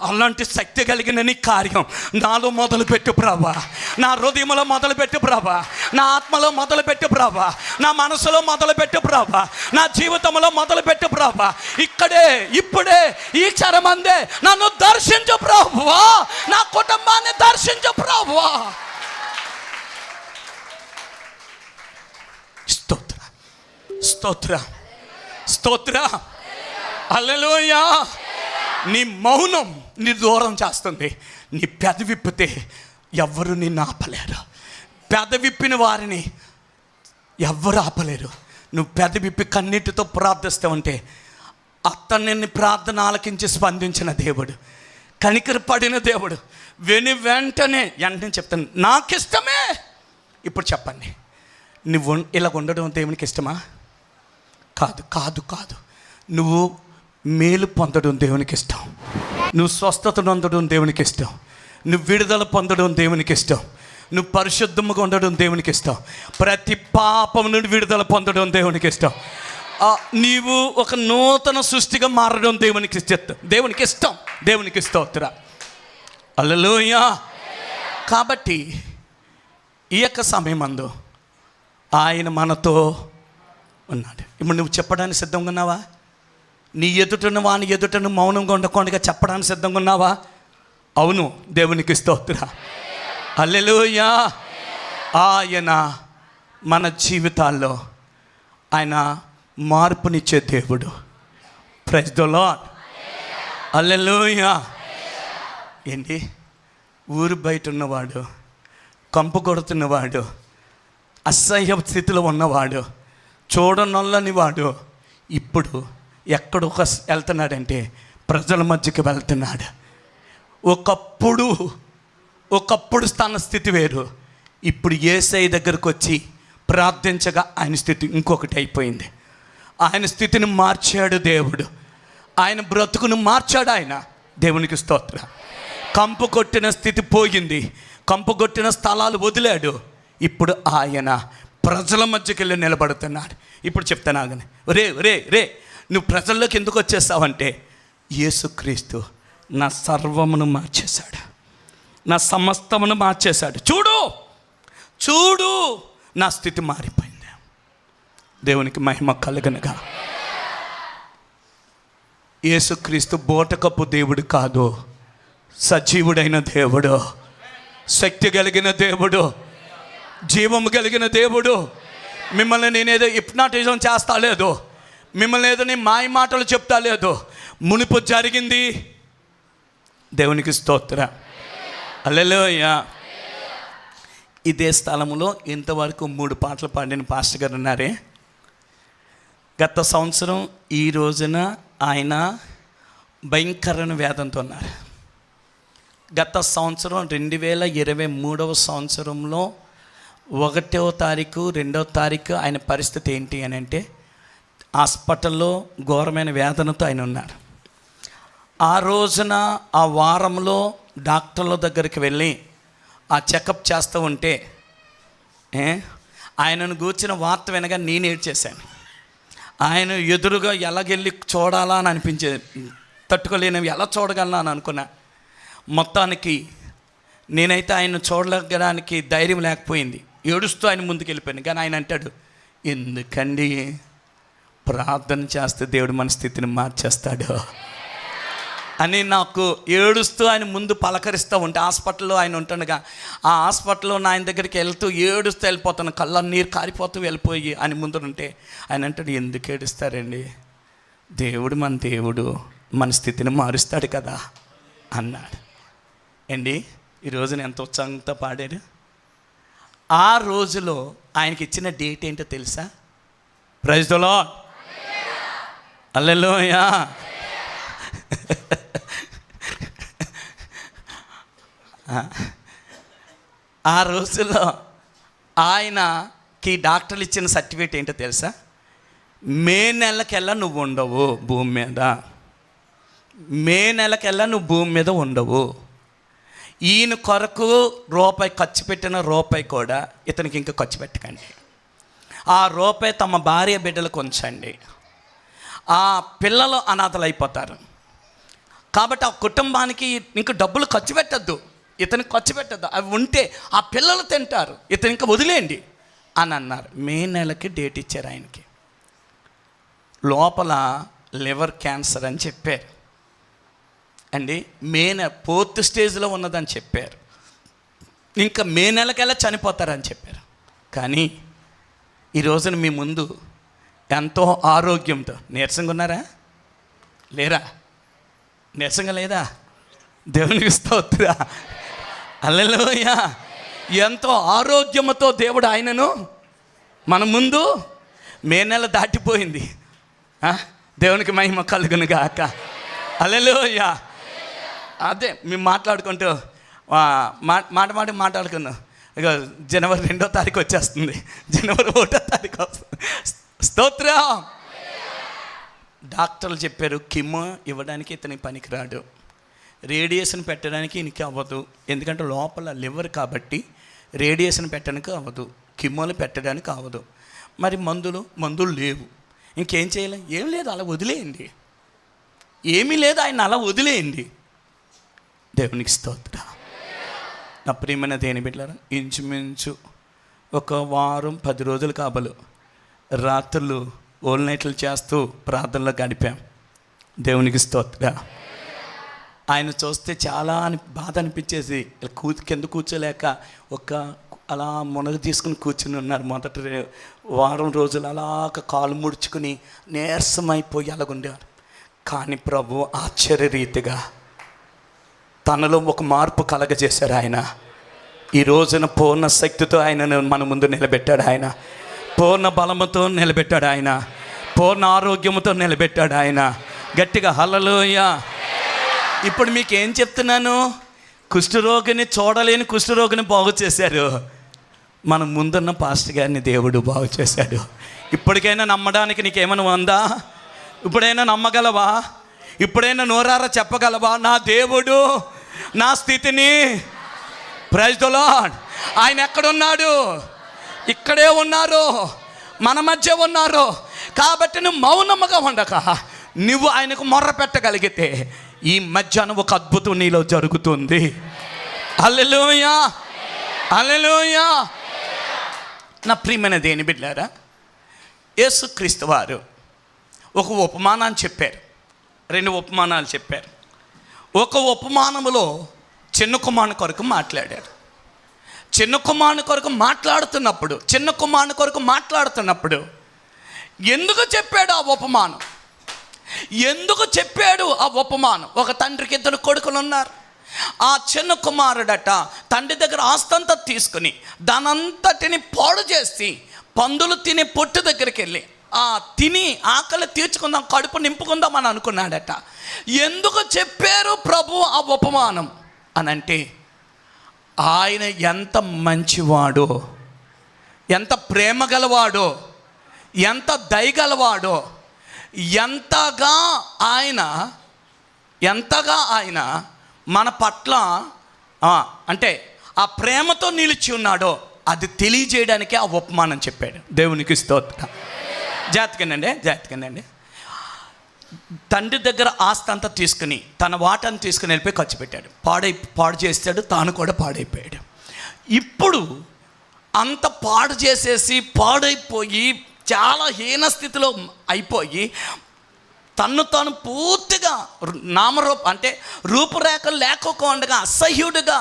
అలాంటి శక్తి కలిగిన నీ కార్యం నాలో మొదలుపెట్టు ప్రభా, నా హృదయంలో మొదలుపెట్టు ప్రభా, నా ఆత్మలో మొదలుపెట్టు ప్రభా, నా మనసులో మొదలుపెట్టు ప్రభా, నా జీవితంలో మొదలుపెట్టు ప్రభా. ఇక్కడే ఇప్పుడే ఈ క్షణమందే నన్ను దర్శించు ప్రభువా, నా కుటుంబాన్ని దర్శించు ప్రభువా. స్తోత్ర స్తోత్ర స్తోత్ర, హల్లెలూయా. నీ మౌనం నీ దూరం చేస్తుంది. నీ పెదవిప్పితే ఎవ్వరు నిన్ను ఆపలేరు. పెదవిప్పిన వారిని ఎవ్వరు ఆపలేరు. నువ్వు పెదవిప్పి కన్నీటితో ప్రార్థిస్తావంటే అతన్ని ప్రార్థన ఆలకించి స్పందించిన దేవుడు, కనికరపడిన దేవుడు, వెంటనే చెప్తాను నాకిష్టమే. ఇప్పుడు చెప్పండి, నువ్వు ఇలా ఉండడం దేవునికి ఇష్టమా? కాదు కాదు కాదు. నువ్వు మేలు పొందడం దేవునికి ఇష్టం, నువ్వు స్వస్థతను పొందడం దేవునికి ఇష్టం, నువ్వు విడుదల పొందడం దేవునికి ఇష్టం, నువ్వు పరిశుద్ధముగా ఉండడం దేవునికి ఇష్టం, ప్రతి పాపం నుండి విడుదల పొందడం దేవునికి ఇష్టం, నీవు ఒక నూతన సృష్టిగా మారడం దేవునికి ఇష్టం, దేవునికి స్తోత్రం. హల్లెలూయా. కాబట్టి ఈ యొక్క సమయమందు ఆయన మనతో ఉన్నాడు. ఇప్పుడు నువ్వు చెప్పడానికి సిద్ధంగా ఉన్నావా? నీ ఎదుటను వాని ఎదుటను మౌనంగా ఉండకుండా చెప్పడానికి సిద్ధంగా ఉన్నావా? అవును, దేవునికి స్తోత్రం. హల్లెలూయా. ఆయన మన జీవితాల్లో ఆయన మార్పునిచ్చే దేవుడు. Praise the Lord. హల్లెలూయా. ఏంటి? ఊరు బయట ఉన్నవాడు, కంపు కొడుతున్నవాడు, అసహ్య స్థితిలో ఉన్నవాడు, చూడనొల్లని వాడు ఇప్పుడు ఎక్కడొక వెళ్తున్నాడంటే ప్రజల మధ్యకి వెళ్తున్నాడు. ఒకప్పుడు తన స్థితి వేరు, ఇప్పుడు యేసయ్య దగ్గరకు వచ్చి ప్రార్థించగా ఆయన స్థితి ఇంకొకటి అయిపోయింది. ఆయన స్థితిని మార్చాడు దేవుడు, ఆయన బ్రతుకును మార్చాడు ఆయన. దేవునికి స్తోత్రం. కంపు కొట్టిన స్థితి పోయింది, కంపు కొట్టిన స్థలాలు వదిలాడు. ఇప్పుడు ఆయన ప్రజల మధ్యకి వెళ్ళి నిలబడుతున్నాడు. ఇప్పుడు చెప్తాను ఆగని, రే నువ్వు ప్రజల్లోకి ఎందుకు వచ్చేసావంటే యేసుక్రీస్తు నా సర్వమును మార్చేశాడు, నా సమస్తమును మార్చేశాడు. చూడు నా స్థితి మారిపోయింది. దేవునికి మహిమ కలుగనుగా. యేసుక్రీస్తు బోటకప్పు దేవుడు కాదు, సజీవుడైన దేవుడు, శక్తి కలిగిన దేవుడు, జీవము కలిగిన దేవుడు. మిమ్మల్ని నేనేదో హిప్నాటిజం చేస్తా లేదు, మిమ్మల్ని ఏదో నేను మాయ మాటలు చెప్తా లేదు. మునుపు జరిగింది. దేవునికి స్తోత్రం. హల్లెలూయా. ఇదే స్థలంలో ఇంతవరకు 3 పాటలు పాడిన పాస్టర్ గారు ఉన్నారే. గత సంవత్సరం ఈ రోజున ఆయన భయంకరమైన వేదంతో ఉన్నారు. గత సంవత్సరం 2023వ సంవత్సరంలో 1వ తారీఖు 2వ తారీఖు ఆయన పరిస్థితి ఏంటి అని అంటే హాస్పిటల్లో ఘోరమైన వేదనతో ఆయన ఉన్నారు. ఆ రోజున ఆ వారంలో డాక్టర్ల దగ్గరికి వెళ్ళి ఆ చెకప్ చేస్తూ ఉంటే ఆయనను గూర్చిన వార్త వినగా నేను ఏడ్చేశాను. ఆయన ఎదురుగా ఎలాగెళ్ళి చూడాలా అని అనిపించేది, తట్టుకోలేనివి ఎలా చూడగలనా అని అనుకున్నా. మొత్తానికి నేనైతే ఆయన చూడడానికి ధైర్యం లేకపోయింది, ఏడుస్తూ ఆయన ముందుకు వెళ్ళిపోయాను. కానీ ఆయన అంటాడు, ఎందుకండి ప్రార్థన చేస్తే దేవుడు మన స్థితిని మార్చేస్తాడు అని నాకు ఏడుస్తూ ఆయన ముందు పలకరిస్తూ ఉంటే, హాస్పిటల్లో ఆయన ఉంటుండగా ఆ హాస్పిటల్లో ఆయన దగ్గరికి వెళ్తూ ఏడుస్తూ వెళ్ళిపోతాను, కళ్ళ నీరు కారిపోతూ వెళ్ళిపోయి ఆయన ముందు ఉంటే ఆయన అంటాడు, ఎందుకు ఏడుస్తారండి, దేవుడు మన స్థితిని మారుస్తాడు కదా అన్నాడు. అండి ఈరోజున ఎంత ఉత్సాహంతో పాడారు. ఆ రోజులో ఆయనకి ఇచ్చిన డేట్ ఏంటో తెలుసా? ప్రైజ్ ది లార్డ్, హల్లెలూయా. ఆ రోజుల్లో ఆయనకి డాక్టర్లు ఇచ్చిన సర్టిఫికేట్ ఏంటో తెలుసా? మే నెలకెల్లా నువ్వు ఉండవు భూమి మీద, మే నెలకెల్లా నువ్వు భూమి మీద ఉండవు. ఈయన కొరకు రూపాయి ఖర్చు పెట్టిన రూపాయి కూడా ఇతనికి ఇంకా ఖర్చు పెట్టకండి. ఆ రూపాయి తమ భార్య బిడ్డలకు ఉంచండి. ఆ పిల్లలు అనాథలు అయిపోతారు కాబట్టి ఆ కుటుంబానికి ఇంక డబ్బులు ఖర్చు పెట్టద్దు, ఇతనికి ఖర్చు పెట్టద్దు, అవి ఉంటే ఆ పిల్లలు తింటారు, ఇతను ఇంకా వదిలేయండి అని అన్నారు. మే నెలకి డేట్ ఇచ్చారు ఆయనకి. లోపల లివర్ క్యాన్సర్ అని చెప్పారు అండి. మే 4th స్టేజ్లో ఉన్నదని చెప్పారు. ఇంకా మే నెలకెల్లా చనిపోతారని చెప్పారు. కానీ ఈ రోజున మీ ముందు ఎంతో ఆరోగ్యంతో, నీరసంగా ఉన్నారా లేరా? నీరసంగా లేదా? దేవునికి స్తోత్రం, హల్లెలూయా. ఎంతో ఆరోగ్యంతో దేవుడు ఆయనను మన ముందు, మే నెల దాటిపోయింది, దేవునికి మహిమ కలుగును గాక, హల్లెలూయా. అదే మేము మాట్లాడుకుంటూ మాట్లాడుకున్నాం. ఇక జనవరి 2వ తారీఖు వచ్చేస్తుంది, జనవరి 1వ తారీఖు వస్తుంది. స్తోత్రం. డాక్టర్లు చెప్పారు కిమో ఇవ్వడానికి ఇతనికి పనికిరాడు, రేడియేషన్ పెట్టడానికి ఈయనకి అవ్వదు, ఎందుకంటే లోపల లివర్ కాబట్టి రేడియేషన్ పెట్టడానికి అవ్వదు, కిమోలు పెట్టడానికి అవ్వదు. మరి మందులు లేవు, ఇంకేం చేయలేం. ఏం లేదు, అలా వదిలేయండి, ఏమీ లేదు, ఆయన అలా వదిలేయండి. దేవునికి స్తోత్రం. నా ప్రియమైన దేని బిడ్డలారా, ఇంచుమించు ఒక వారం 10 రోజులు కాబలు రాత్రులు ఓల్ నైట్లు చేస్తూ ప్రార్థనలో గడిపాం. దేవునికి స్తోత్రం. ఆయన చూస్తే చాలా బాధ అనిపించేసి కింద కూర్చోలేక అలా మునగ తీసుకుని కూర్చుని ఉన్నారు. మొదటి వారం రోజులు అలాగ కాలు ముడుచుకుని నీరసమైపోయి అలాగుండేవారు. కానీ ప్రభు ఆశ్చర్యరీతిగా తనలో ఒక మార్పు కలగజేశారు. ఆయన ఈ రోజున పూర్ణ శక్తితో ఆయనను మన ముందు నిలబెట్టాడు. ఆయన పూర్ణ బలముతో నిలబెట్టాడు. ఆయన పూర్ణ ఆరోగ్యముతో నిలబెట్టాడు. ఆయన గట్టిగా హల్లెలూయా. ఇప్పుడు మీకు ఏం చెప్తున్నాను, కుష్ఠరోగిని చూడలేని కుష్ఠరోగిని బాగు చేశారు. మన ముందున్న పాస్టర్ గారిని దేవుడు బాగు చేశాడు. ఇప్పటికైనా నమ్మడానికి నీకేమైనా ఉందా? ఇప్పుడైనా నమ్మగలవా? ఇప్పుడైనా నోరారా చెప్పగలవా, నా దేవుడు నా స్థితిని, ప్రైజ్ ది లార్డ్. ఆయన ఎక్కడున్నాడు? ఇక్కడే ఉన్నారు, మన మధ్య ఉన్నారు. కాబట్టి నువ్వు మౌనముగా ఉండక నువ్వు ఆయనకు మొర్ర పెట్టగలిగితే ఈ మధ్యాహ్నం ఒక అద్భుతం నీలో జరుగుతుంది. హల్లెలూయా, హల్లెలూయా. నా ప్రియమైన దేని బిడ్డలారా, యేసుక్రీస్తు వారు ఒక ఉపమానాన్ని చెప్పారు, 2 ఉపమానాలు చెప్పారు. ఒక ఉపమానములో చిన్న కుమారుని కొరకు మాట్లాడారు. చిన్న కుమారుని కొరకు మాట్లాడుతున్నప్పుడు ఎందుకు చెప్పాడు ఆ ఉపమానం? ఒక తండ్రికి 2 కొడుకులు ఉన్నారు. ఆ చిన్న కుమారుడట తండ్రి దగ్గర ఆస్తంతా తీసుకుని దానంతటిని పాడు చేసి పందులు తినే పొట్టు దగ్గరికి వెళ్ళి తిని ఆకలి తీర్చుకుందాం, కడుపు నింపుకుందాం అని అనుకున్నాడట. ఎందుకు చెప్పారు ప్రభు ఆ ఉపమానం అని అంటే, ఆయన ఎంత మంచివాడో, ఎంత ప్రేమ గలవాడో, ఎంత దయగలవాడో, ఎంతగా ఆయన మన పట్ల అంటే ఆ ప్రేమతో నిలిచి ఉన్నాడో అది తెలియజేయడానికి ఆ ఉపమానం చెప్పాడు. దేవునికి స్తోత్రం. జాగ్రత్తగానండి. తండ్రి దగ్గర ఆస్తి అంతా తీసుకుని తన వాటాను తీసుకుని వెళ్ళిపోయి ఖర్చు పెట్టాడు. పాడు చేస్తాడు, తాను కూడా పాడైపోయాడు. ఇప్పుడు అంత పాడు చేసేసి పాడైపోయి చాలా హీన స్థితిలో అయిపోయి తన్ను తాను పూర్తిగా అంటే రూపురేఖలు లేకోకుండా అసహ్యుడిగా,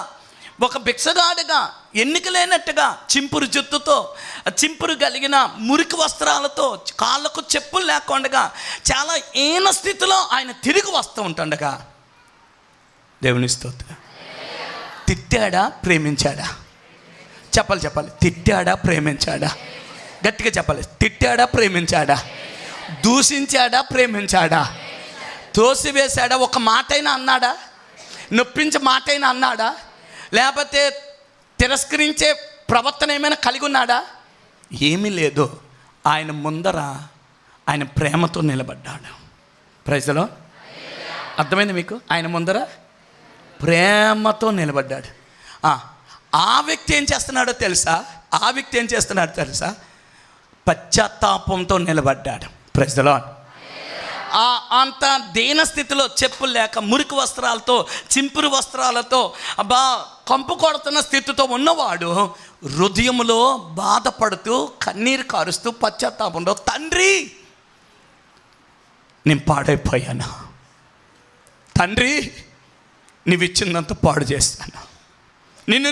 ఒక భిక్షగాడిగా, ఎన్నిక లేనట్టుగా, చింపురు జుత్తుతో, చింపురు కలిగిన మురికి వస్త్రాలతో, కాళ్ళకు చెప్పులు లేకుండా చాలా హీన స్థితిలో ఆయన తిరిగి వస్తూ ఉంటుండగా దేవుని స్తోత్రం. తిట్టాడా, ప్రేమించాడా? చెప్పాలి. తిట్టాడా, ప్రేమించాడా? గట్టిగా చెప్పాలి. తిట్టాడా, ప్రేమించాడా? దూషించాడా, ప్రేమించాడా? తోసివేశాడా? ఒక మాట అయినా అన్నాడా? నొప్పించే మాట అయినా అన్నాడా? లేకపోతే తిరస్కరించే ప్రవర్తన ఏమైనా కలిగి ఉన్నాడా? ఏమీ లేదు. ఆయన ముందర ఆయన ప్రేమతో నిలబడ్డాడు. Praise the Lord. అర్థమైంది మీకు? ఆయన ముందర ప్రేమతో నిలబడ్డాడు. ఆ వ్యక్తి ఏం చేస్తున్నాడో తెలుసా? పశ్చాత్తాపంతో నిలబడ్డాడు. Praise the Lord. అంత దీన స్థితిలో, చెప్పులు లేక, మురికి వస్త్రాలతో, చింపురు వస్త్రాలతో, కంపు కొడుతున్న స్థితితో ఉన్నవాడు హృదయంలో బాధపడుతూ, కన్నీరు కారుస్తూ, పశ్చాత్తాపంలో, తండ్రి నేను పాడైపోయాను, తండ్రి నీవు ఇచ్చిందంత పాడు చేస్తాను, నేను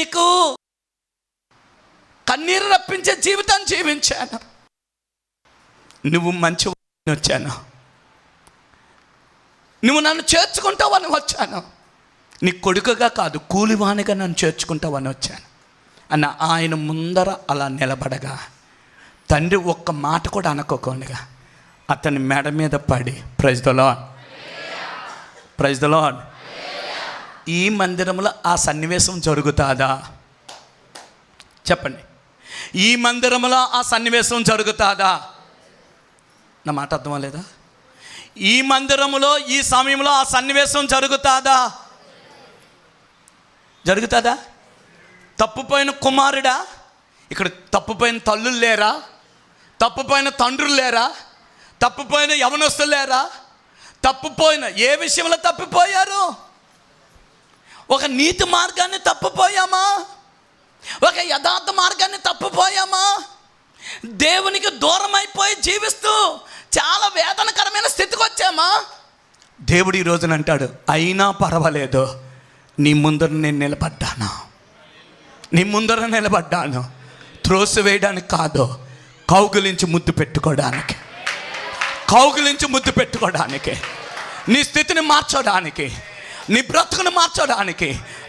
నీకు కన్నీరు రప్పించే జీవితాన్ని జీవించాను, నువ్వు మంచి వచ్చాను, నువ్వు నన్ను చేర్చుకుంటావని వచ్చాను, నీ కొడుకుగా కాదు కూలివానిగా నన్ను చేర్చుకుంటావని వచ్చాను అన్న ఆయన ముందర అలా నిలబడగా తండ్రి ఒక్క మాట కూడా అనుకోకుండా అతని మెడ మీద పడి praise the Lord, praise the Lord. ఈ మందిరంలో ఆ సన్నివేశం జరుగుతుందా? చెప్పండి. ఈ మందిరంలో ఆ సన్నివేశం జరుగుతుందా? నా మాట అర్థం లేదా? ఈ మందిరములో ఈ సమయంలో ఆ సన్నివేశం జరుగుతుందా? తప్పుపోయిన కుమారుడా? ఇక్కడ తప్పుపోయిన తల్లులు లేరా? తప్పుపోయిన తండ్రులు లేరా? తప్పుపోయిన యవనస్తులు లేరా? తప్పుపోయిన ఏ విషయంలో తప్పిపోయారు? ఒక నీతి మార్గాన్ని తప్పిపోయామా? ఒక యథార్థ మార్గాన్ని తప్పిపోయామా? దేవునికి దూరం అయిపోయి జీవిస్తూ చాలా వేదనకరమైన స్థితికి వచ్చామా? దేవుడు ఈ రోజున అంటాడు, అయినా పర్వాలేదు, నీ ముందర నేను నిలబడ్డాను, త్రోసివేయడానికి కాదు, కౌగిలించి ముద్దు పెట్టుకోవడానికి, నీ స్థితిని మార్చడానికి, నీ బ్రతుకుని మార్చడానికి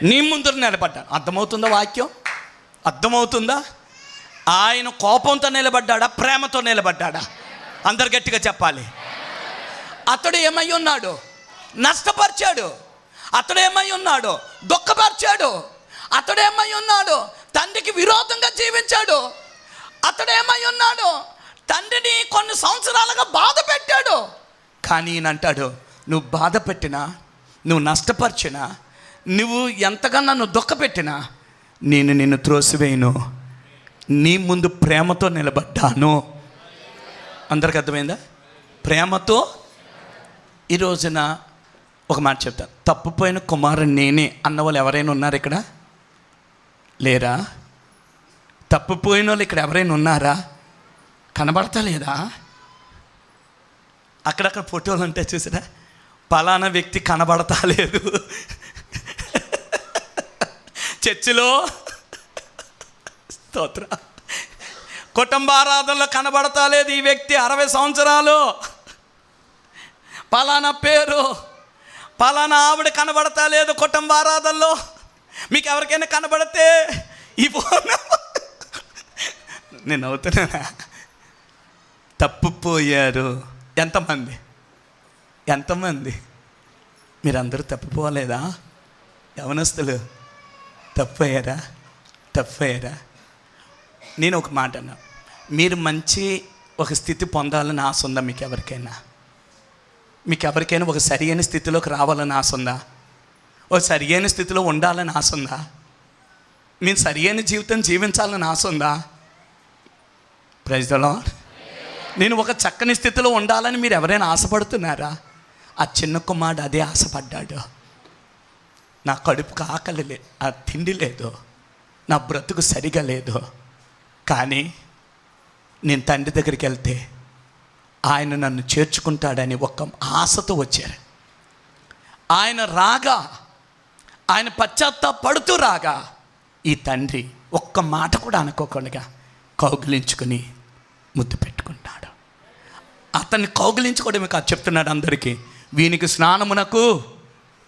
నీ ముందర నిలబడ్డాను. అర్థమవుతుందా వాక్యం? అర్థమవుతుందా? ఆయన కోపంతో నిలబడ్డాడా, ప్రేమతో నిలబడ్డాడా? అందరు గట్టిగా చెప్పాలి. అతడు ఏమై ఉన్నాడు? నష్టపరిచాడు. అతడు ఏమై ఉన్నాడు? దుఃఖపరిచాడు. అతడు ఏమై ఉన్నాడు? తండ్రికి విరోధంగా జీవించాడు. అతడు ఏమై ఉన్నాడు? తండ్రిని కొన్ని సంవత్సరాలుగా బాధ పెట్టాడు. కానీ ఈయన అంటాడు, నువ్వు బాధ పెట్టినా, నువ్వు నష్టపరిచినా, నువ్వు ఎంతగా నన్ను దుఃఖపెట్టినా నేను నిన్ను త్రోసివేయను, నీ ముందు ప్రేమతో నిలబడ్డాను. అందరికి అర్థమైందా? ప్రేమతో. ఈ రోజున ఒక మాట చెప్తా, తప్పుపోయిన కుమారుడు నేనే అన్నవాళ్ళు ఎవరైనా ఉన్నారు ఇక్కడ? లేరా? తప్పుపోయిన వాళ్ళు ఇక్కడ ఎవరైనా ఉన్నారా? కనబడతా లేదా? అక్కడక్కడ ఫోటోలు ఉంటాయి చూసారా, పలానా వ్యక్తి కనబడతా లేదు చర్చిలో స్తోత్ర కుటుంబారాధనలో కనబడతా లేదు ఈ వ్యక్తి, 60 సంవత్సరాలు, పలానా పేరు, పలానా ఆవిడ కనబడతా లేదు కుటుంబారాధనలో. మీకు ఎవరికైనా కనబడితే ఈ ఫోన్ నేను అవుతున్నా. తప్పిపోయారు ఎంతమంది? మీరందరూ తప్పిపోలేదా? యవనస్తులు తప్పయ్యారా? నేను ఒక మాట అన్నా, మీరు మంచి ఒక స్థితి పొందాలని ఆశ ఉందా? మీకు ఎవరికైనా ఒక సరి అయిన స్థితిలోకి రావాలని ఆశ ఉందా? ఒక సరి అయిన స్థితిలో ఉండాలని ఆశ ఉందా? మీరు సరి అయిన జీవితం జీవించాలని ఆశ ఉందా? Praise the Lord. నేను ఒక చక్కని స్థితిలో ఉండాలని మీరు ఎవరైనా ఆశపడుతున్నారా? ఆ చిన్న కుమారుడు అదే ఆశపడ్డాడు. నా కడుపుకు ఆకలి లేదు, ఆ తిండి లేదు, నా బ్రతుకు సరిగా లేదు, కానీ నేను తండ్రి దగ్గరికి వెళ్తే ఆయన నన్ను చేర్చుకుంటాడని ఒక ఆశతో వచ్చారు. ఆయన రాగా, ఆయన పశ్చాత్తాపడుతూ రాగా, ఈ తండ్రి ఒక్క మాట కూడా అనుకోకుండా కౌగిలించుకుని ముద్దు పెట్టుకుంటాడు. అతన్ని కౌగిలించుకోవడమే కాదు, చెప్తున్నాడు అందరికీ, వీనికి స్నానమునకు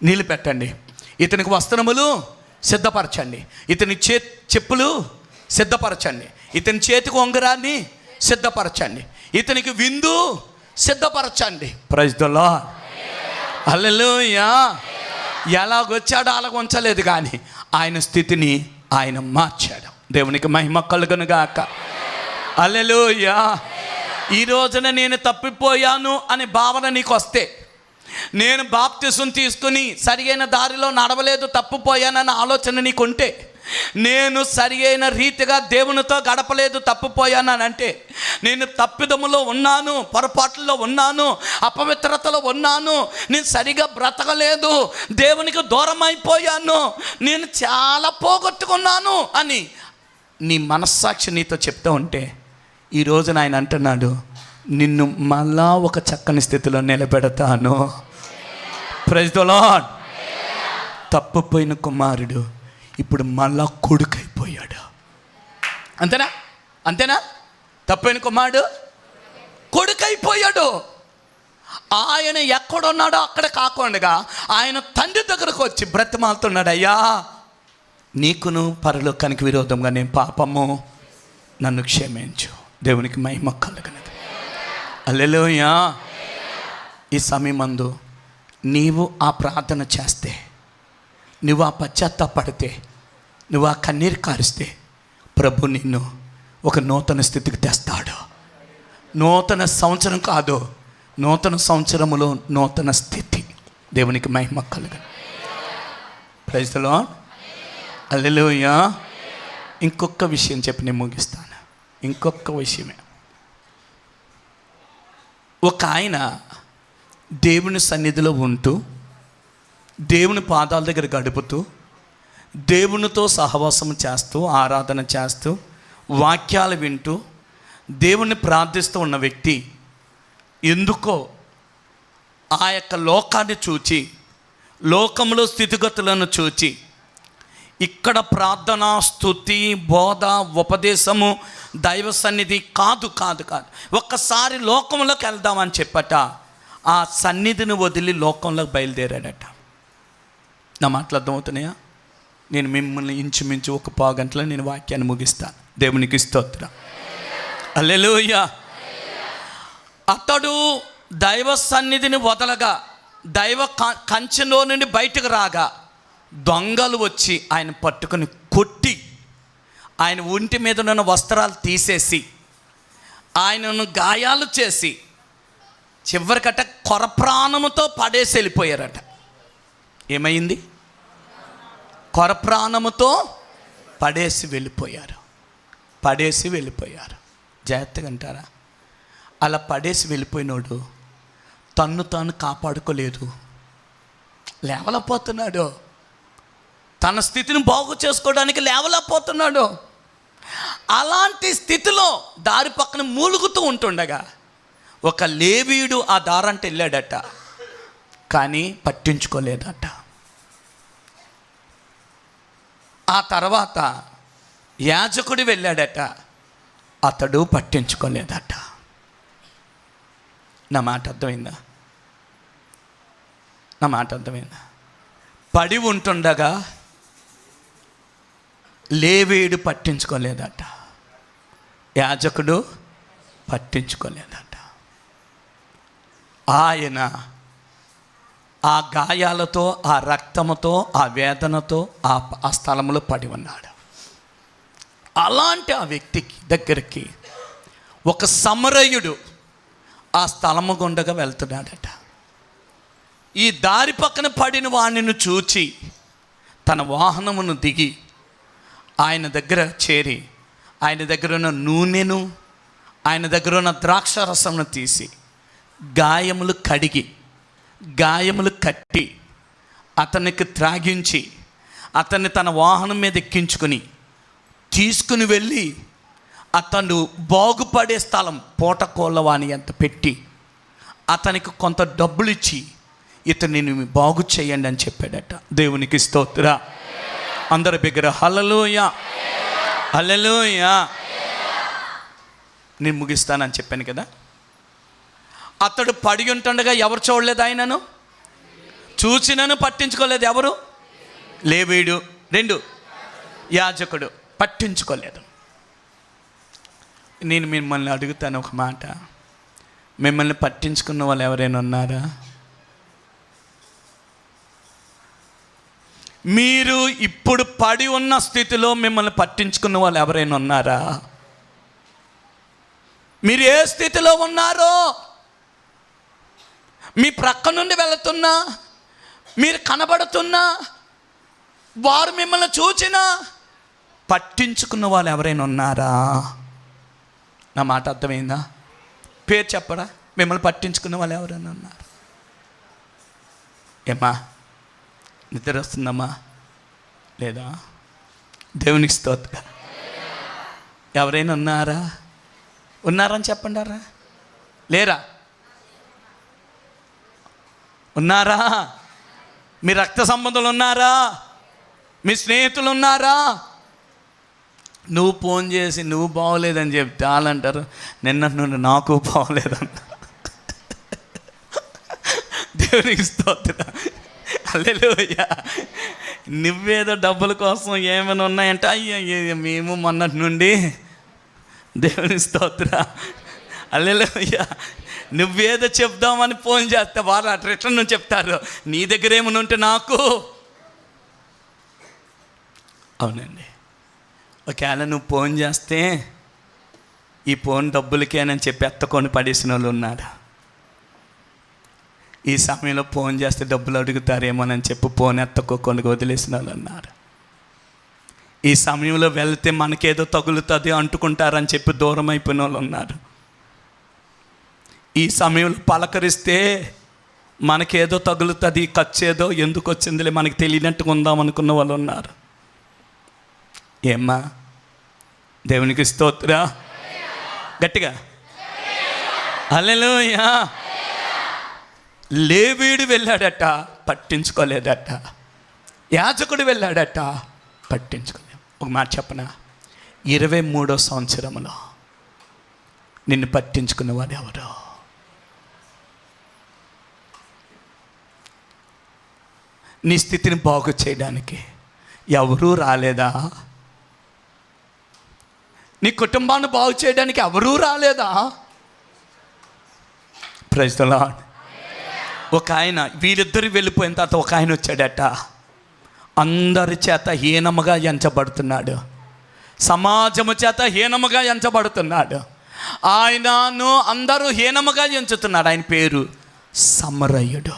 నీళ్ళు పెట్టండి, ఇతనికి వస్త్రములు సిద్ధపరచండి, ఇతని చెప్పులు సిద్ధపరచండి, ఇతని చేతికి ఉంగరాన్ని సిద్ధపరచండి, ఇతనికి విందు సిద్ధపరచండి. Praise the Lord. హల్లెలూయా. ఎలాగొచ్చాడో అలాగ ఉంచలేదు, కానీ ఆయన స్థితిని ఆయన మార్చాడు. దేవునికి మహిమ కలుగునుగాక. హల్లెలూయా. ఈ రోజున నేను తప్పిపోయాను అనే భావన నీకు వస్తే, నేను బాప్తిసం తీసుకుని సరియైన దారిలో నడవలేదు, తప్పిపోయానన్న ఆలోచన నీకుంటే, నేను సరియైన రీతిగా దేవునితో గడపలేదు, తప్పిపోయానంటే, నేను తప్పిదములో ఉన్నాను, పొరపాట్లలో ఉన్నాను, అపవిత్రతలో ఉన్నాను, నేను సరిగా బ్రతకలేదు, దేవునికి దూరం అయిపోయాను, నేను చాలా పోగొట్టుకున్నాను అని నీ మనస్సాక్షి నీతో చెప్తూ ఉంటే, ఈ రోజున ఆయన అంటున్నాడు, నిన్ను మళ్ళా ఒక చక్కని స్థితిలో నిలబెడతాను. Praise the lord. తప్పిపోయిన కుమారుడు ఇప్పుడు మళ్ళా కొడుకైపోయాడు. అంతేనా? అంతేనా? తప్పిపోయిన కుమారుడు కొడుకైపోయాడు. ఆయన ఎక్కడున్నాడో అక్కడ కాకుండా ఆయన తండ్రి దగ్గరకు వచ్చి బ్రతిమాలుతున్నాడు, అయ్యా నీకును పరలోకానికి విరోధంగా నేను పాపము, నన్ను క్షమించు. దేవునికి మహిమ కలుగునది. హల్లెలూయా. ఈ సమయమందు నీవు ఆ ప్రార్థన చేస్తే, నువ్వు ఆ పశ్చాత్తాపడితే, నువ్వు ఆ కన్నీరు కారిస్తే, ప్రభు నిన్ను ఒక నూతన స్థితికి తెస్తాడు. నూతన సంవత్సరం కాదు, నూతన సంవత్సరములో నూతన స్థితి. దేవునికి మహిమ కలుగును. Praise the Lord. హల్లెలూయా. ఇంకొక విషయం చెప్పి నేను ముగిస్తాను. ఇంకొక విషయమే, ఒక ఆయన దేవుని సన్నిధిలో ఉంటూ, దేవుని పాదాల దగ్గర గడుపుతూ, దేవునితో సహవాసం చేస్తూ, ఆరాధన చేస్తూ, వాక్యాలు వింటూ, దేవుణ్ణి ప్రార్థిస్తూ ఉన్న వ్యక్తి ఎందుకో ఆ యొక్క లోకాన్ని చూచి, లోకంలో స్థితిగతులను చూచి, ఇక్కడ ప్రార్థన, స్తుతి, బోధ, ఉపదేశము, దైవ సన్నిధి కాదు కాదు కాదు ఒక్కసారి లోకంలోకి వెళ్దామని చెప్పట ఆ సన్నిధిని వదిలి లోకంలోకి బయలుదేరాడట. నా మాటలు అర్థమవుతున్నాయా? నేను మిమ్మల్ని ఇంచుమించు ఒక పావు గంటలో నేను వాక్యాన్ని ముగిస్తాను. దేవునికి స్తోత్రం. హల్లెలూయా. అతడు దైవ సన్నిధిని వదలగా, దైవ కంచెలో నుండి బయటకు రాగా, దొంగలు వచ్చి ఆయన పట్టుకొని కొట్టి, ఆయన ఒంటి మీద ఉన్న వస్త్రాలు తీసేసి, ఆయనను గాయాలు చేసి, చివరికట కొరప్రాణముతో పడేసి వెళ్ళిపోయారట. ఏమైంది? కొరప్రాణముతో పడేసి వెళ్ళిపోయారు. పడేసి వెళ్ళిపోయారు. జాగ్రత్తగా అంటారా? అలా పడేసి వెళ్ళిపోయినోడు తన్ను తాను కాపాడుకోలేదు, లేవలేకపోతున్నాడు. తన స్థితిని బాగు చేసుకోవడానికి లేవలేకపోతున్నాడు. అలాంటి స్థితిలో దారి పక్కన మూలుగుతూ ఉంటుండగా ఒక లేవీయుడు ఆ దారంట వెళ్ళాడట, కానీ పట్టించుకోలేదట. ఆ తర్వాత యాజకుడు వెళ్ళాడట, అతడు పట్టించుకోలేదట. నా మాట అర్థమైందా? నా మాట అర్థమైందా? పడి ఉంటుండగా లేవీయుడు పట్టించుకోలేదట, యాజకుడు పట్టించుకోలేదట. ఆయన ఆ గాయాలతో, ఆ రక్తముతో, ఆ వేదనతో ఆ స్థలంలో పడి ఉన్నాడు. అలాంటి ఆ వ్యక్తికి దగ్గరికి ఒక సమరయుడు ఆ స్థలము గుండగా వెళ్తున్నాడట. ఈ దారి పక్కన పడిన వాణిని చూచి తన వాహనమును దిగి ఆయన దగ్గర చేరి, ఆయన దగ్గర ఉన్న నూనెను, ఆయన దగ్గర ఉన్న ద్రాక్ష రసమును తీసి గాయములు కడిగి గాయములు కట్టి అతనికి త్రాగించి అతన్ని తన వాహనం మీద ఎక్కించుకుని తీసుకుని వెళ్ళి అతను బాగుపడే స్థలం పూటకోళ్ళవాణి అంత పెట్టి అతనికి కొంత డబ్బులు ఇచ్చి ఇతనిని బాగు చేయండి అని చెప్పాడట. దేవునికి స్తోత్ర. అందరి దగ్గర హల్లెలూయా హల్లెలూయా. నేను ముగిస్తానని చెప్పాను కదా. అతడు పడి ఉంటుండగా ఎవరు చూడలేదు, ఆయనను చూసినను పట్టించుకోలేదు. ఎవరు? లేవీయుడు. 2 యాజకుడు పట్టించుకోలేదు. నేను మిమ్మల్ని అడుగుతాను ఒక మాట, మిమ్మల్ని పట్టించుకున్న వాళ్ళు ఎవరైనా ఉన్నారా? మీరు ఇప్పుడు పడి ఉన్న స్థితిలో మిమ్మల్ని పట్టించుకున్న వాళ్ళు ఎవరైనా ఉన్నారా? మీరు ఏ స్థితిలో ఉన్నారో, మీ ప్రక్క నుండి వెళుతున్నా, మీరు కనబడుతున్నా, వారు మిమ్మల్ని చూచినా పట్టించుకున్న వాళ్ళు ఎవరైనా ఉన్నారా? నా మాట అర్థమైందా? పేరు చెప్పరా? మిమ్మల్ని పట్టించుకున్న వాళ్ళు ఎవరైనా ఉన్నారు? ఏమ్మా, నిద్ర వస్తుందమ్మా? లేదా? దేవునికి స్తోత్రం. ఎవరైనా ఉన్నారా? ఉన్నారని చెప్పండారా? లేరా? ఉన్నారా? మీ రక్త సంబంధాలు ఉన్నారా? మీ స్నేహితులు ఉన్నారా? నువ్వు ఫోన్ చేసి నువ్వు బాగోలేదని చెప్తే వాళ్ళంటారు, నిన్న నుండి నాకు బాగోలేదంట. దేవునికి స్తోత్రం. హల్లెలూయా. నువ్వేదో డబ్బుల కోసం ఏమైనా ఉన్నాయంటే అయ్యో మేము మొన్నటి నుండి. దేవునికి స్తోత్రం. హల్లెలూయా. నువ్వేదో చెప్దామని ఫోన్ చేస్తే వాళ్ళు అటు రిటర్న్ నుంచి చెప్తారు, నీ దగ్గర ఏమైనా ఉంటే నాకు. అవునండి. ఒకవేళ నువ్వు ఫోన్ చేస్తే ఈ ఫోన్ డబ్బులకేనని చెప్పి ఎత్తకొని పడేసిన వాళ్ళు ఉన్నారు. ఈ సమయంలో ఫోన్ చేస్తే డబ్బులు అడుగుతారేమోనని చెప్పి ఫోన్ ఎత్తకోకొని వదిలేసిన వాళ్ళు ఉన్నారు. ఈ సమయంలో వెళ్తే మనకేదో తగులుతుంది అంటుకుంటారని చెప్పి దూరం అయిపోయిన వాళ్ళు ఉన్నారు. ఈ సమయంలో పలకరిస్తే మనకేదో తగులుతుంది, ఖర్చేదో ఎందుకు వచ్చిందిలే మనకి తెలియనట్టుగా ఉందాం అనుకున్న వాళ్ళు ఉన్నారు. ఏమ్మా, దేవునికి స్తోత్ర. గట్టిగా హల్లెలూయా. లేవీయుడు వెళ్ళాడట, పట్టించుకోలేదట. యాజకుడు వెళ్ళాడట, పట్టించుకోలేదు. ఒక మాట చెప్పనా, 23వ సంవత్సరంలో నిన్ను పట్టించుకున్నవాడు ఎవరు? నీ స్థితిని బాగు చేయడానికి ఎవరూ రాలేదా? నీ కుటుంబాన్ని బాగు చేయడానికి ఎవరూ రాలేదా? Praise the Lord. ఒక ఆయన, వీరిద్దరు వెళ్ళిపోయిన తర్వాత ఒక ఆయన వచ్చాడట. అందరి చేత హీనముగా ఎంచబడుతున్నాడు, సమాజము చేత హీనముగా ఎంచబడుతున్నాడు. ఆయనను అందరూ హీనముగా ఎంచుతున్నాడు. ఆయన పేరు సమరయుడు.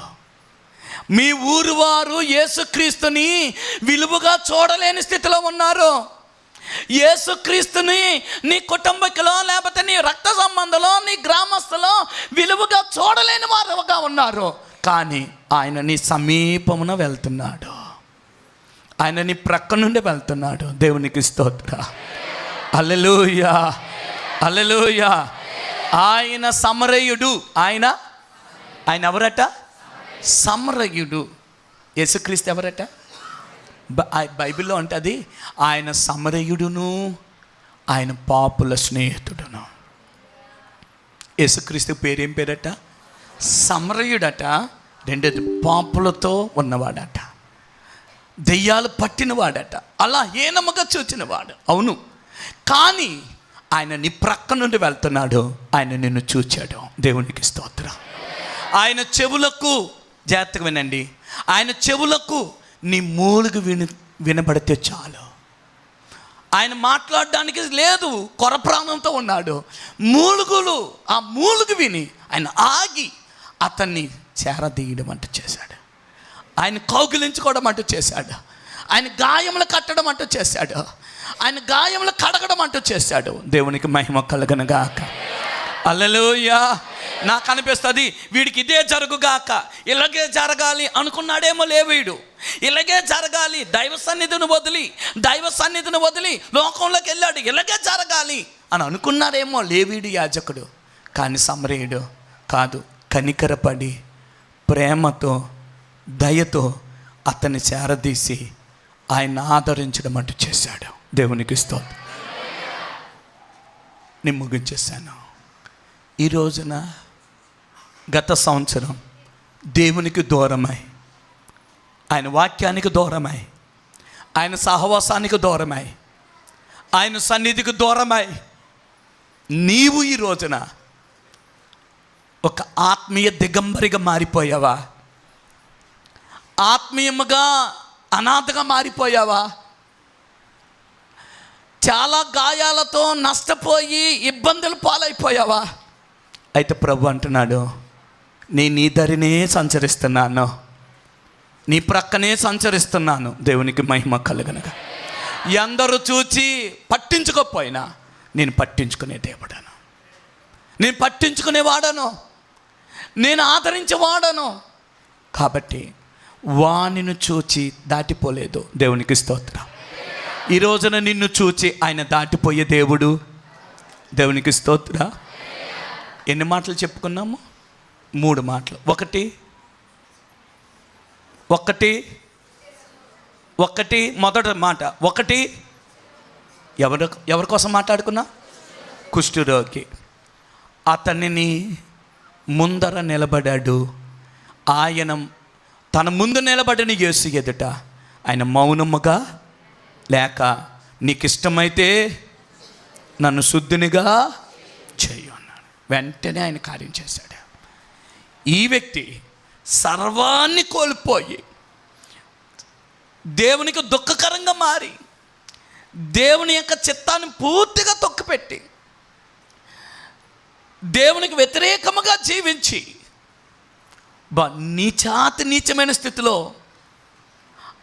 మీ ఊరు వారు యేసుక్రీస్తుని విలువగా చూడలేని స్థితిలో ఉన్నారు. యేసుక్రీస్తుని నీ కుటుంబకులో లేకపోతే నీ రక్త సంబంధంలో నీ గ్రామస్తులో విలువగా చూడలేని వారుగా ఉన్నారు. కానీ ఆయన నీ సమీపమున వెళ్తున్నాడు, ఆయన నీ ప్రక్క నుండి వెళ్తున్నాడు. దేవునికి స్తోత్రం. హల్లెలూయా హల్లెలూయా. ఆయన సమరయుడు. ఆయన ఎవరట? సమరయుడు. యేసుక్రీస్తు ఎవరట? బైబిల్లో ఉంటుంది, ఆయన సమరయుడును, ఆయన పాపుల స్నేహితుడును. యేసుక్రీస్తు పేరేం పేరట? సమరయుడట. రెండోది పాపులతో ఉన్నవాడట, దెయ్యాలు పట్టినవాడట, అలా హీనముగా చూచినవాడు. అవును, కానీ ఆయన నీ ప్రక్క నుండి వెళ్తున్నాడు, ఆయన నిన్ను చూచాడు. దేవునికి స్తోత్రం. ఆయన చెవులకు, జాగ్రత్తగా వినండి, ఆయన చెవులకు నీ మూలుగు వినబడితే చాలు. ఆయన మాట్లాడడానికి లేదు, కొర ప్రాణంతో ఉన్నాడు. మూలుగులు, ఆ మూలుగు విని ఆయన ఆగి అతన్ని చేరదీయడం అంటూ చేశాడు. ఆయన కౌగిలించుకోవడం అంటూ చేశాడు. ఆయన గాయములు కట్టడం అంటూ చేశాడు. ఆయన గాయములు కడగడం అంటూ చేశాడు. దేవునికి మహిమ కలుగునుగాక. హల్లెలూయా. నాకు అనిపిస్తుంది వీడికి ఇదే జరుగుగాక, ఇలాగే జరగాలి అనుకున్నాడేమో లేవీడు. ఇలాగే జరగాలి, దైవ సన్నిధిని వదిలి లోకంలోకి వెళ్ళాడు, ఇలాగే జరగాలి అని అనుకున్నాడేమో లేవీడు యాజకుడు. కానీ సమరయుడు కాదు, కనికరపడి ప్రేమతో దయతో అతన్ని చేరదీసి ఆయన ఆదరించడం అంటూ చేశాడు. దేవునికి స్తోత్రం. నేను ముగించేశాను. ఈ రోజున గత సంవత్సరం దేవునికి దూరమై, ఆయన వాక్యానికి దూరమై, ఆయన సహవాసానికి దూరమై, ఆయన సన్నిధికి దూరమై నీవు ఈ రోజున ఒక ఆత్మీయ దిగంబరిగా మారిపోయావా? ఆత్మీయముగా అనాథగా మారిపోయావా? చాలా గాయాలతో నష్టపోయి ఇబ్బందులు పాలైపోయావా? అయితే ప్రభు అంటున్నాడు, నేను నీ దరినే సంచరిస్తున్నాను, నీ ప్రక్కనే సంచరిస్తున్నాను. దేవునికి మహిమ కలుగనగా. ఎందరూ చూచి పట్టించుకోకపోయినా నేను పట్టించుకునే దేవుడను, నేను పట్టించుకునేవాడను, నేను ఆదరించేవాడను. కాబట్టి వానిని చూచి దాటిపోలేదు. దేవునికి స్తోత్రం. ఈ రోజున నిన్ను చూచి ఆయన దాటిపోయే దేవుడు. దేవునికి స్తోత్రం. ఎన్ని మాటలు చెప్పుకున్నాము? 3 మాటలు. ఒకటి మొదటి మాట. ఎవరి కోసం మాట్లాడుకున్నా? కుష్ఠరోగి. అతనిని ముందర నిలబడాడు. ఆయన తన ముందు నిలబడిన యేసు ఎదుట ఆయన మౌనముగా, లేక నీకు ఇష్టమైతే నన్ను శుద్ధినిగా చేయు అన్నాడు. వెంటనే ఆయన కార్యం చేశాడు. ఈ వ్యక్తి సర్వాన్ని కోల్పోయి దేవునికి దుఃఖకరంగా మారి, దేవుని యొక్క చిత్తాన్ని పూర్తిగా తొక్కిపెట్టి, దేవునికి వ్యతిరేకముగా జీవించి నీచమైన స్థితిలో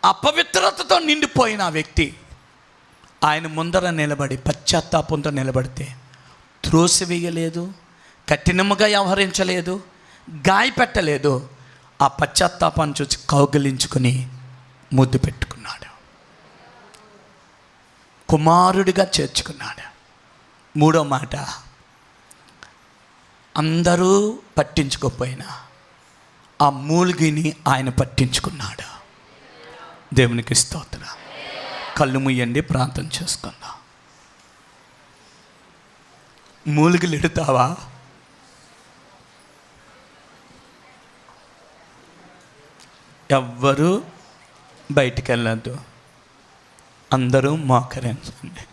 అపవిత్రతతో నిండిపోయిన ఆ వ్యక్తి ఆయన ముందర నిలబడి పశ్చాత్తాపంతో నిలబడితే త్రోసివేయలేదు, కఠినముగా వ్యవహరించలేదు, గాయపెట్టలేదు. ఆ పశ్చాత్తాపాన్ని చూసి కౌగిలించుకుని ముద్దు పెట్టుకున్నాడు, కుమారుడిగా చేర్చుకున్నాడు. 3వ మాట, అందరూ పట్టించుకోకపోయినా ఆ మూలిగిని ఆయన పట్టించుకున్నాడు. దేవునికి స్తోత్రం. కళ్ళు ముయ్యండి, ప్రార్థన చేసుకుందాం. మూలిగలు ఎడతావా? ఎవ్వరూ బయటికి వెళ్ళద్దు, అందరూ మోకరించండి.